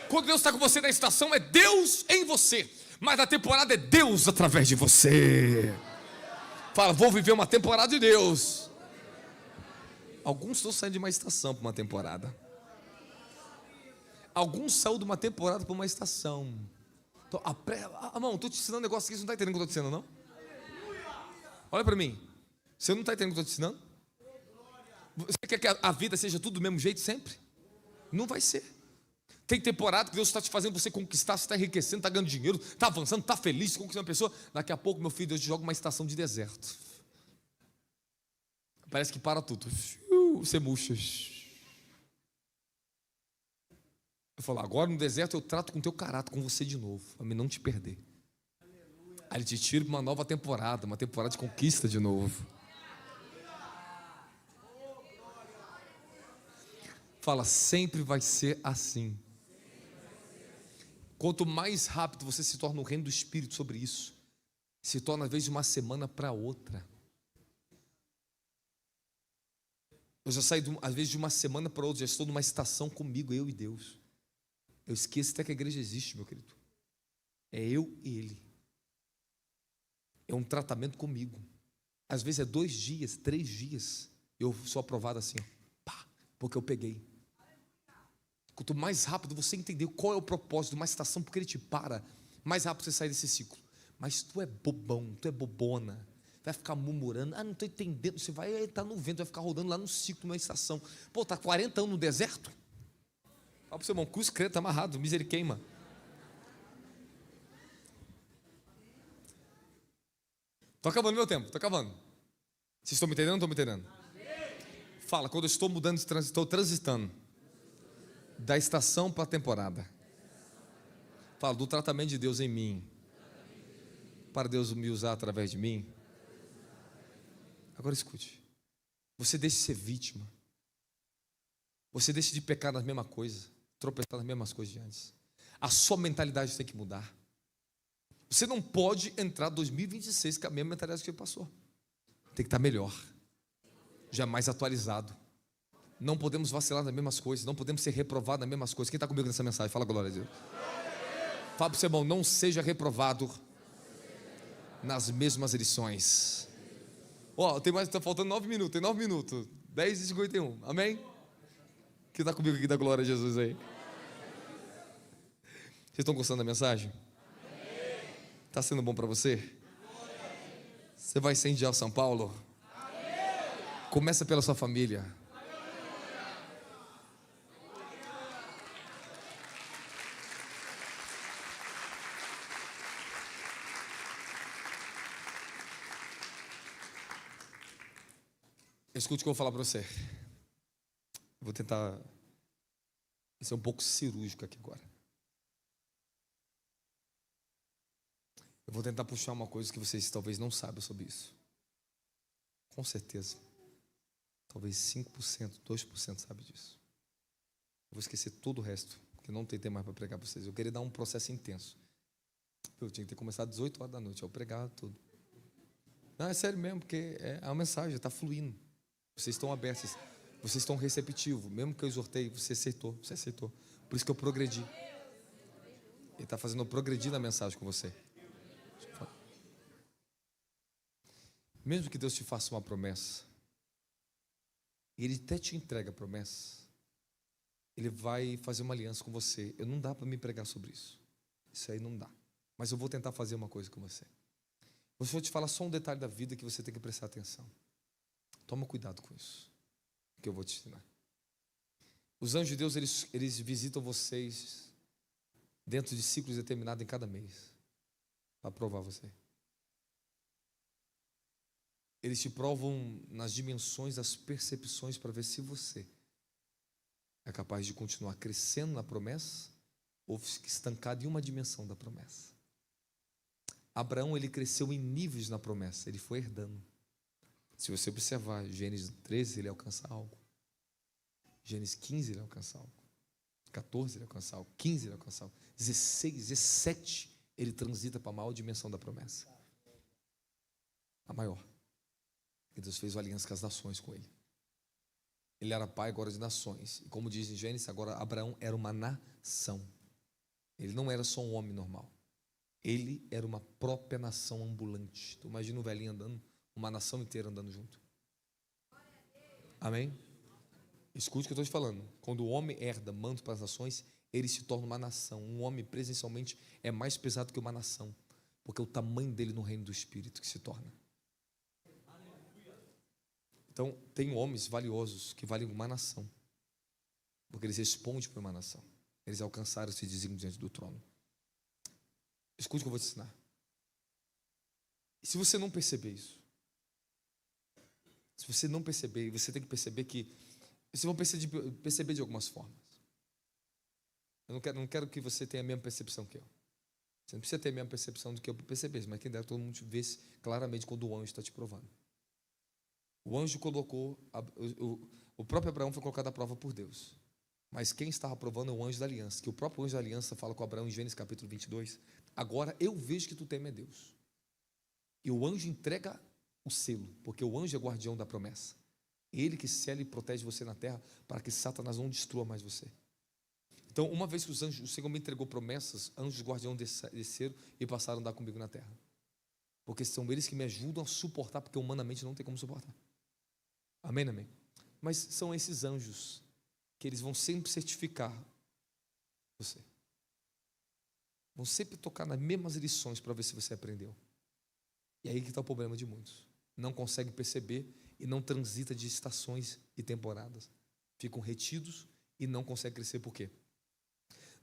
Quando Deus está com você na estação, é Deus em você, mas na temporada é Deus através de você. Fala, vou viver uma temporada de Deus. Alguns estão saindo de uma estação para uma temporada. Alguns saíram de uma temporada para uma estação. Então, irmão, estou te ensinando um negócio aqui, você não está entendendo o que eu estou te ensinando, não? Olha para mim. Você não está entendendo o que eu estou te ensinando? Você quer que a vida seja tudo do mesmo jeito sempre? Não vai ser. Tem temporada que Deus está te fazendo você conquistar, você está enriquecendo, está ganhando dinheiro, está avançando, está feliz, conquistando uma pessoa. Daqui a pouco, meu filho, Deus te joga uma estação de deserto. Parece que para tudo. Você murcha. Eu falo, agora no deserto eu trato com o teu caráter, com você de novo, para mim não te perder. Aí Ele te tira para uma nova temporada, uma temporada de conquista de novo. Fala, sempre vai ser assim. Quanto mais rápido você se torna o reino do Espírito sobre isso, se torna às vezes de uma semana para outra. Eu já saio às vezes de uma semana para outra, já estou numa estação comigo, eu e Deus. Eu esqueço até que a igreja existe, meu querido. É eu e Ele. É um tratamento comigo. Às vezes é 2 dias, 3 dias. Eu sou aprovado assim, ó, pá, porque eu peguei. Quanto mais rápido você entender qual é o propósito de uma estação, porque Ele te para, mais rápido você sai desse ciclo. Mas tu é bobão, tu é bobona, vai ficar murmurando, não estou entendendo, você vai estar no vento, vai ficar rodando lá no ciclo, numa estação. Pô, está 40 anos no deserto? Fala para o seu irmão, cruz crente, está amarrado, miséria queima. Estou acabando meu tempo, estou acabando. Vocês estão me entendendo ou não estão me entendendo? Fala, quando eu estou mudando, estou transitando da estação para a temporada. Fala, do tratamento de Deus em mim, para Deus me usar através de mim. Agora escute. Você deixa de ser vítima. Você deixa de pecar nas mesmas coisas, tropeçar nas mesmas coisas de antes. A sua mentalidade tem que mudar. Você não pode entrar em 2026 com a mesma mentalidade que você passou. Tem que estar melhor, já mais atualizado. Não podemos vacilar nas mesmas coisas, não podemos ser reprovados nas mesmas coisas. Quem está comigo nessa mensagem? Fala glória a Deus. Fala para o seu irmão, não seja reprovado nas mesmas lições. Está faltando 9 minutos, tem 9 minutos, 10h51, amém? Quem está comigo aqui da glória a Jesus aí? Vocês estão gostando da mensagem? Está sendo bom para você? Você vai incendiar São Paulo? Começa pela sua família. Escute o que eu vou falar para você. Eu vou tentar ser um pouco cirúrgico aqui agora. Eu vou tentar puxar uma coisa que vocês talvez não saibam sobre isso. Com certeza. Talvez 5%, 2% sabe disso. Eu vou esquecer todo o resto, porque não tem tempo mais para pregar para vocês. Eu queria dar um processo intenso. Eu tinha que ter começado às 18 horas da noite, eu pregar tudo. Não, é sério mesmo, porque é uma mensagem, está fluindo. Vocês estão abertos, vocês estão receptivos. Mesmo que eu exortei, você aceitou. Por isso que eu progredi. Ele está fazendo eu progredir na mensagem com você. Mesmo que Deus te faça uma promessa, e Ele até te entrega a promessa, Ele vai fazer uma aliança com você. Não dá para me pregar sobre isso. Isso aí não dá. Mas eu vou tentar fazer uma coisa com você. Eu vou te falar só um detalhe da vida que você tem que prestar atenção. Toma cuidado com isso, que eu vou te ensinar. Os anjos de Deus, eles visitam vocês dentro de ciclos determinados em cada mês, para provar você. Eles te provam nas dimensões das percepções para ver se você é capaz de continuar crescendo na promessa ou estancado em uma dimensão da promessa. Abraão, ele cresceu em níveis na promessa, ele foi herdando. Se você observar, Gênesis 13, ele alcança algo. Gênesis 15, ele alcança algo. 14, ele alcança algo. 15, ele alcança algo. 16, 17, ele transita para a maior dimensão da promessa. A maior. E Deus fez uma aliança com as nações com ele. Ele era pai agora de nações. E como diz em Gênesis, agora Abraão era uma nação. Ele não era só um homem normal. Ele era uma própria nação ambulante. Tu imagina um velhinho andando, uma nação inteira andando junto. Amém? Escute o que eu estou te falando. Quando o homem herda manto para as nações, ele se torna uma nação. Um homem presencialmente é mais pesado que uma nação, porque é o tamanho dele no reino do Espírito que se torna. Então, tem homens valiosos que valem uma nação, porque eles respondem para uma nação. Eles alcançaram esse desígnio diante do trono. Escute o que eu vou te ensinar. E se você não perceber isso, se você não perceber, você tem que perceber que vocês vão perceber de algumas formas. Eu não quero que você tenha a mesma percepção que eu. Você não precisa ter a mesma percepção do que eu perceber, mas quem dera todo mundo vê claramente quando o anjo está te provando. O anjo colocou, o próprio Abraão foi colocado à prova por Deus. Mas quem estava provando é o anjo da aliança, que o próprio anjo da aliança fala com Abraão em Gênesis capítulo 22. Agora eu vejo que tu teme a Deus. E o anjo entrega o selo, porque o anjo é guardião da promessa. Ele que sela e protege você na terra, para que Satanás não destrua mais você. Então, uma vez que os anjos, o Senhor me entregou promessas, anjos guardião desceram e passaram a andar comigo na terra. Porque são eles que me ajudam a suportar, porque humanamente não tem como suportar. Amém, amém? Mas são esses anjos que eles vão sempre certificar você. Vão sempre tocar nas mesmas lições para ver se você aprendeu. E aí que está o problema de muitos. Não consegue perceber e não transita de estações e temporadas. Ficam retidos e não conseguem crescer. Por quê?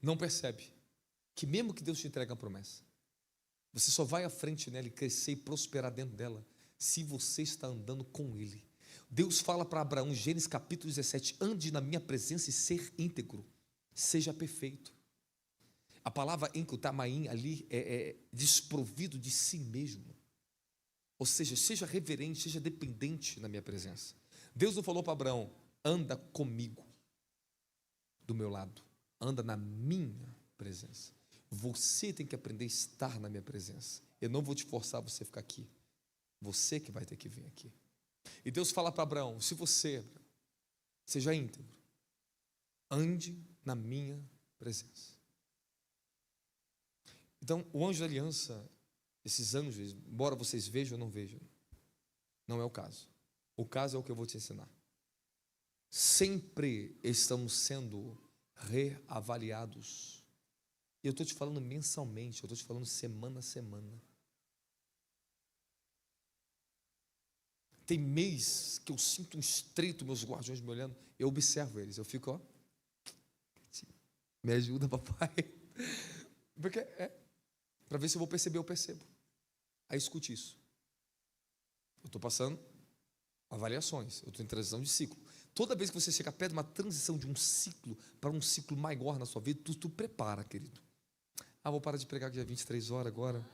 Não percebe que mesmo que Deus te entregue a promessa, você só vai à frente nela e crescer e prosperar dentro dela se você está andando com Ele. Deus fala para Abraão, Gênesis capítulo 17, ande na minha presença e ser íntegro, seja perfeito. A palavra encutamaim ali é desprovido de si mesmo. Ou seja, seja reverente, seja dependente na minha presença. Deus não falou para Abraão: anda comigo, do meu lado, anda na minha presença. Você tem que aprender a estar na minha presença. Eu não vou te forçar a você ficar aqui. Você que vai ter que vir aqui. E Deus fala para Abraão: se você seja íntegro, ande na minha presença. Então, o anjo da aliança, esses anjos, embora vocês vejam ou não vejam, não é o caso. O caso é o que eu vou te ensinar. Sempre estamos sendo reavaliados. E eu estou te falando mensalmente, eu estou te falando semana a semana. Tem mês que eu sinto um estreito, meus guardiões me olhando, eu observo eles, eu fico, ó, me ajuda, papai. Porque para ver se eu vou perceber, eu percebo. Aí escute isso. Eu estou passando avaliações, eu estou em transição de ciclo. Toda vez que você chega perto de uma transição de um ciclo para um ciclo maior na sua vida, tu prepara, querido. Vou parar de pregar que já é 23 horas agora.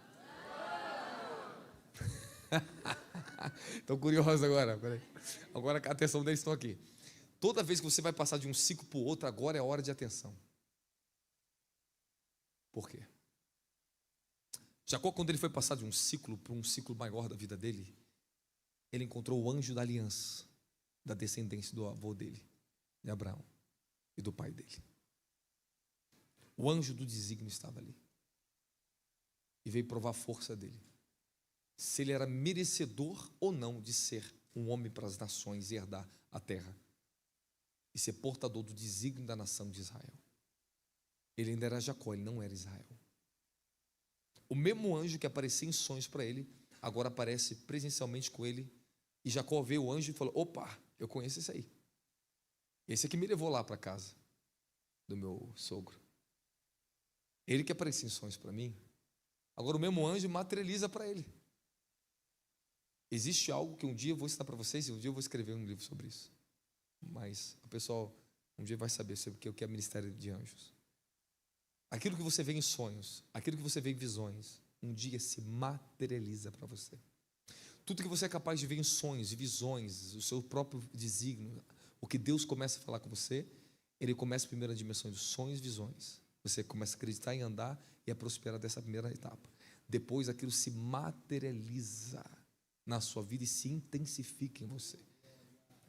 Estão curiosos agora. Agora a atenção deles estão aqui. Toda vez que você vai passar de um ciclo para o outro, agora é hora de atenção. Por quê? Jacó, quando ele foi passar de um ciclo para um ciclo maior da vida dele, ele encontrou o anjo da aliança, da descendência do avô dele, de Abraão, e do pai dele. O anjo do desígnio estava ali. E veio provar a força dele. Se ele era merecedor ou não de ser um homem para as nações e herdar a terra. E ser portador do desígnio da nação de Israel. Ele ainda era Jacó, ele não era Israel. O mesmo anjo que aparecia em sonhos para ele, agora aparece presencialmente com ele. E Jacó vê o anjo e falou: opa, eu conheço esse aí. Esse aqui me levou lá para casa do meu sogro. Ele que aparecia em sonhos para mim, agora o mesmo anjo materializa para ele. Existe algo que um dia eu vou ensinar para vocês, e um dia eu vou escrever um livro sobre isso. Mas o pessoal um dia vai saber sobre o que é ministério de anjos. Aquilo que você vê em sonhos, aquilo que você vê em visões, um dia se materializa para você. Tudo que você é capaz de ver em sonhos e visões, o seu próprio desígnio, o que Deus começa a falar com você, ele começa a primeira dimensão de sonhos e visões. Você começa a acreditar em andar e a prosperar dessa primeira etapa. Depois aquilo se materializa na sua vida e se intensifica em você.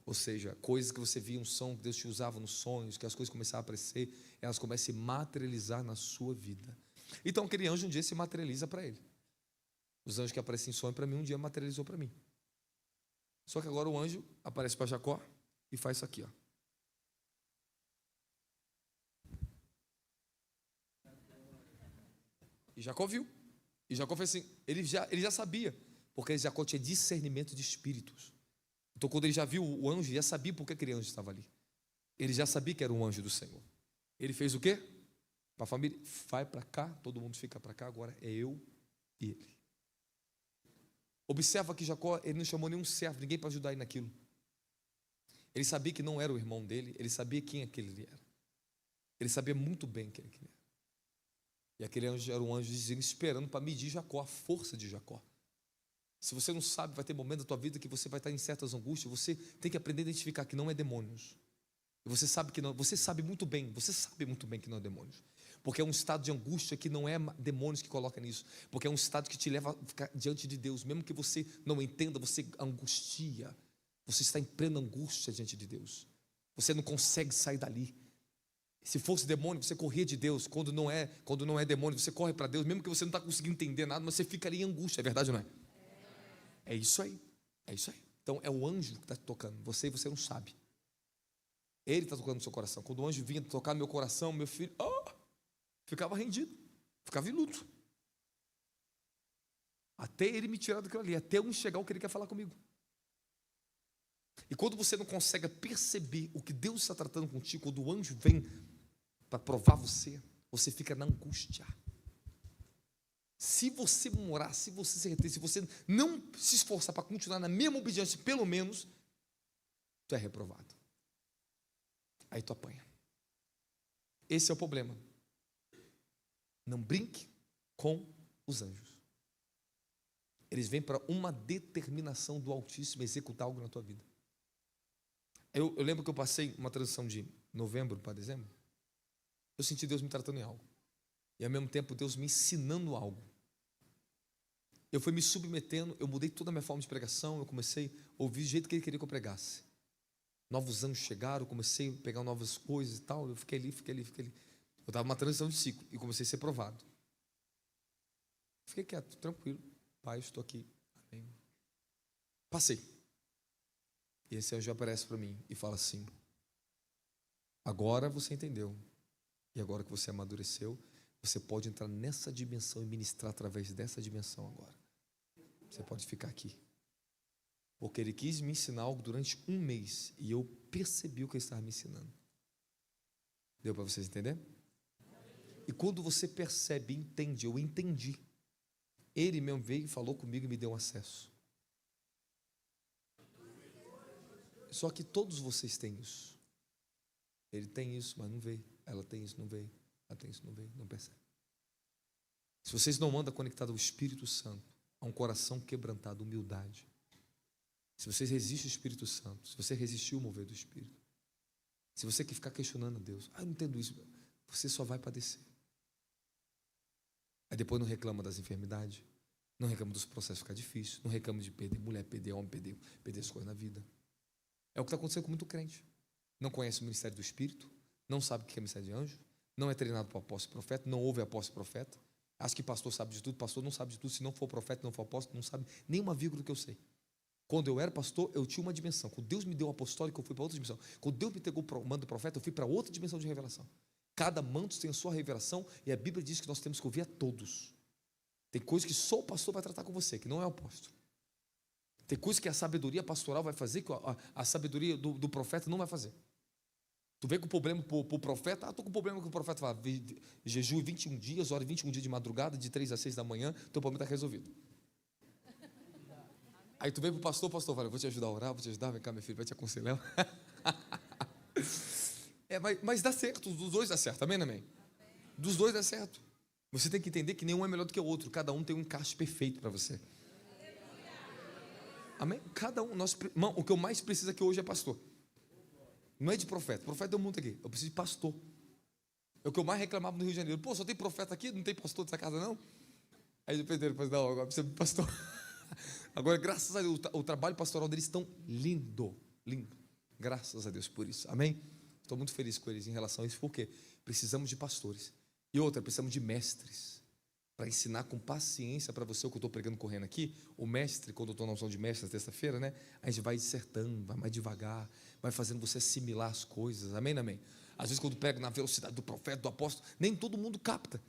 Ou seja, coisas que você via um som que Deus te usava nos sonhos, que as coisas começaram a aparecer, elas começam a se materializar na sua vida. Então aquele anjo um dia se materializa para ele. Os anjos que aparecem em sonho para mim, um dia materializou para mim. Só que agora o anjo aparece para Jacó e faz isso aqui, ó. E Jacó viu. E Jacó fez assim, ele já sabia, porque Jacó tinha discernimento de espíritos. Então quando ele já viu o anjo, já sabia por que aquele anjo estava ali. Ele já sabia que era um anjo do Senhor. Ele fez o quê? Para a família, vai para cá, todo mundo fica para cá, agora é eu e ele. Observa que Jacó, ele não chamou nenhum servo, ninguém para ajudar ele naquilo. Ele sabia que não era o irmão dele, ele sabia quem aquele era. Ele sabia muito bem quem aquele era. E aquele anjo era um anjo esperando para medir Jacó, a força de Jacó. Se você não sabe, vai ter momentos da tua vida que você vai estar em certas angústias, você tem que aprender a identificar que não é demônios. E você sabe que não, você sabe muito bem que não é demônios. Porque é um estado de angústia que não é demônios que colocam nisso. Porque é um estado que te leva a ficar diante de Deus. Mesmo que você não entenda, você angustia. Você está em plena angústia diante de Deus. Você não consegue sair dali. Se fosse demônio, você corria de Deus. Quando não é demônio, você corre para Deus. Mesmo que você não está conseguindo entender nada, mas você fica ali em angústia. É verdade ou não é? É isso aí. É isso aí. Então é o anjo que está tocando. Você não sabe. Ele está tocando no seu coração. Quando o anjo vinha tocar no meu coração, meu filho, ficava rendido, ficava em luto. Até ele me tirar daquilo ali, até eu enxergar o que ele quer falar comigo. E quando você não consegue perceber o que Deus está tratando contigo, quando o anjo vem para provar você, você fica na angústia. Se você morar, se você se reter, se você não se esforçar para continuar na mesma obediência, pelo menos, tu é reprovado. Aí tu apanha. Esse é o problema. Não brinque com os anjos. eles vêm para uma determinação do Altíssimo executar algo na tua vida. Eu lembro que eu passei uma transição de novembro para dezembro. Eu senti Deus me tratando em algo. E ao mesmo tempo Deus me ensinando algo. Eu fui me submetendo, eu mudei toda a minha forma de pregação, eu comecei a ouvir do jeito que Ele queria que eu pregasse. Novos anos chegaram, eu comecei a pegar novas coisas e tal, eu fiquei ali. Eu estava numa transição de ciclo e comecei a ser provado. Fiquei quieto, tranquilo. Pai, eu estou aqui. Amém. Passei. E esse anjo aparece para mim e fala assim: agora você entendeu. E agora que você amadureceu, você pode entrar nessa dimensão e ministrar através dessa dimensão agora. Você pode ficar aqui. Porque Ele quis me ensinar algo durante um mês e eu percebi o que Ele estava me ensinando. Deu para vocês entenderem? E quando você percebe e entende, eu entendi. Ele mesmo veio e falou comigo e me deu um acesso. Só que todos vocês têm isso. Ele tem isso, mas não veio. Ela tem isso, não veio. Ela tem isso, não veio, não percebe. Se vocês não andam conectados ao Espírito Santo, a um coração quebrantado, humildade. Se vocês resistem ao Espírito Santo, se você resistir ao mover do Espírito, se você que ficar questionando a Deus, eu não entendo isso, você só vai padecer. Aí depois não reclama das enfermidades, não reclama dos processos ficar difícil, não reclama de perder mulher, perder homem, perder as coisas na vida. É o que está acontecendo com muito crente. Não conhece o ministério do Espírito, não sabe o que é ministério de anjo, não é treinado para apóstolo e profeta, não ouve apóstolo e profeta, acha que pastor sabe de tudo, pastor não sabe de tudo, se não for profeta, não for apóstolo, não sabe nem uma vírgula do que eu sei. Quando eu era pastor, eu tinha uma dimensão. Quando Deus me deu o apostólico, eu fui para outra dimensão. Quando Deus me entregou o manto do profeta, eu fui para outra dimensão de revelação. Cada manto tem a sua revelação e a Bíblia diz que nós temos que ouvir a todos. Tem coisas que só o pastor vai tratar com você, que não é o apóstolo. Tem coisas que a sabedoria pastoral vai fazer, que a sabedoria do profeta não vai fazer. Tu vem com problema para o profeta, estou com problema com o profeta fala, jejum 21 dias, ore 21 dias de madrugada, de 3 a 6 da manhã, teu problema está resolvido. Aí tu vem para o pastor fala, vou te ajudar a orar, vou te ajudar, vem cá meu filho, vai te aconselhar. Mas dá certo, dos dois dá certo, amém, amém? Dos dois dá certo. Você tem que entender que nenhum é melhor do que o outro, cada um tem um encaixe perfeito para você. Amém? Cada um, irmão, o que eu mais preciso aqui hoje é pastor. Não é de profeta, profeta é o mundo aqui, eu preciso de pastor. É o que eu mais reclamava no Rio de Janeiro, só tem profeta aqui, não tem pastor nessa casa não? Aí o Pedro falou, não, agora precisa de pastor. Agora, graças a Deus, o trabalho pastoral deles tão lindo. Graças a Deus por isso, amém? Estou muito feliz com eles em relação a isso, porque precisamos de pastores. E outra, precisamos de mestres, para ensinar com paciência para você o que eu estou pregando correndo aqui. O mestre, quando eu estou na unção de mestre, terça-feira, né? A gente vai dissertando, vai mais devagar, vai fazendo você assimilar as coisas, amém, amém? Às vezes quando pega na velocidade do profeta, do apóstolo, nem todo mundo capta.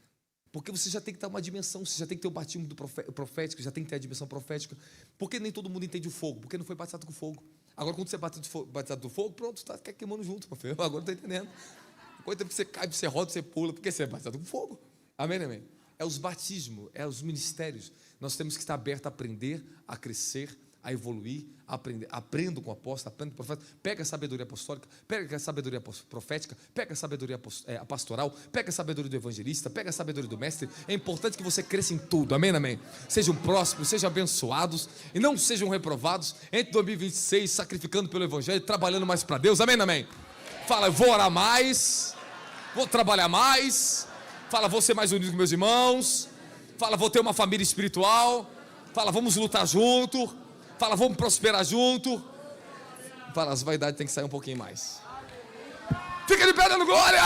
Porque você já tem que ter uma dimensão, você já tem que ter o batismo do profético, já tem que ter a dimensão profética. Porque nem todo mundo entende o fogo, porque não foi batizado com fogo. Agora, quando você é batizado do fogo, pronto, você está queimando junto, meu filho. Agora não está entendendo. Quando você cai, você roda, você pula, porque você é batizado com fogo. Amém, amém? É os batismos, é os ministérios. Nós temos que estar abertos a aprender, a crescer, a evoluir, a aprender. Aprendo com o apóstolo, aprendo com o profeta. Pega a sabedoria apostólica, pega a sabedoria profética, pega a sabedoria pastoral, pega a sabedoria do evangelista, pega a sabedoria do mestre. É importante que você cresça em tudo, amém, amém? Sejam prósperos, sejam abençoados e não sejam reprovados. Entre 2026, sacrificando pelo evangelho, trabalhando mais para Deus, amém, amém? Fala, eu vou orar mais, vou trabalhar mais. Fala, vou ser mais unido com meus irmãos. Fala, vou ter uma família espiritual. Fala, vamos lutar junto. Fala, vamos prosperar junto. Fala, as vaidades tem que sair um pouquinho mais. Fica de pé dando glória!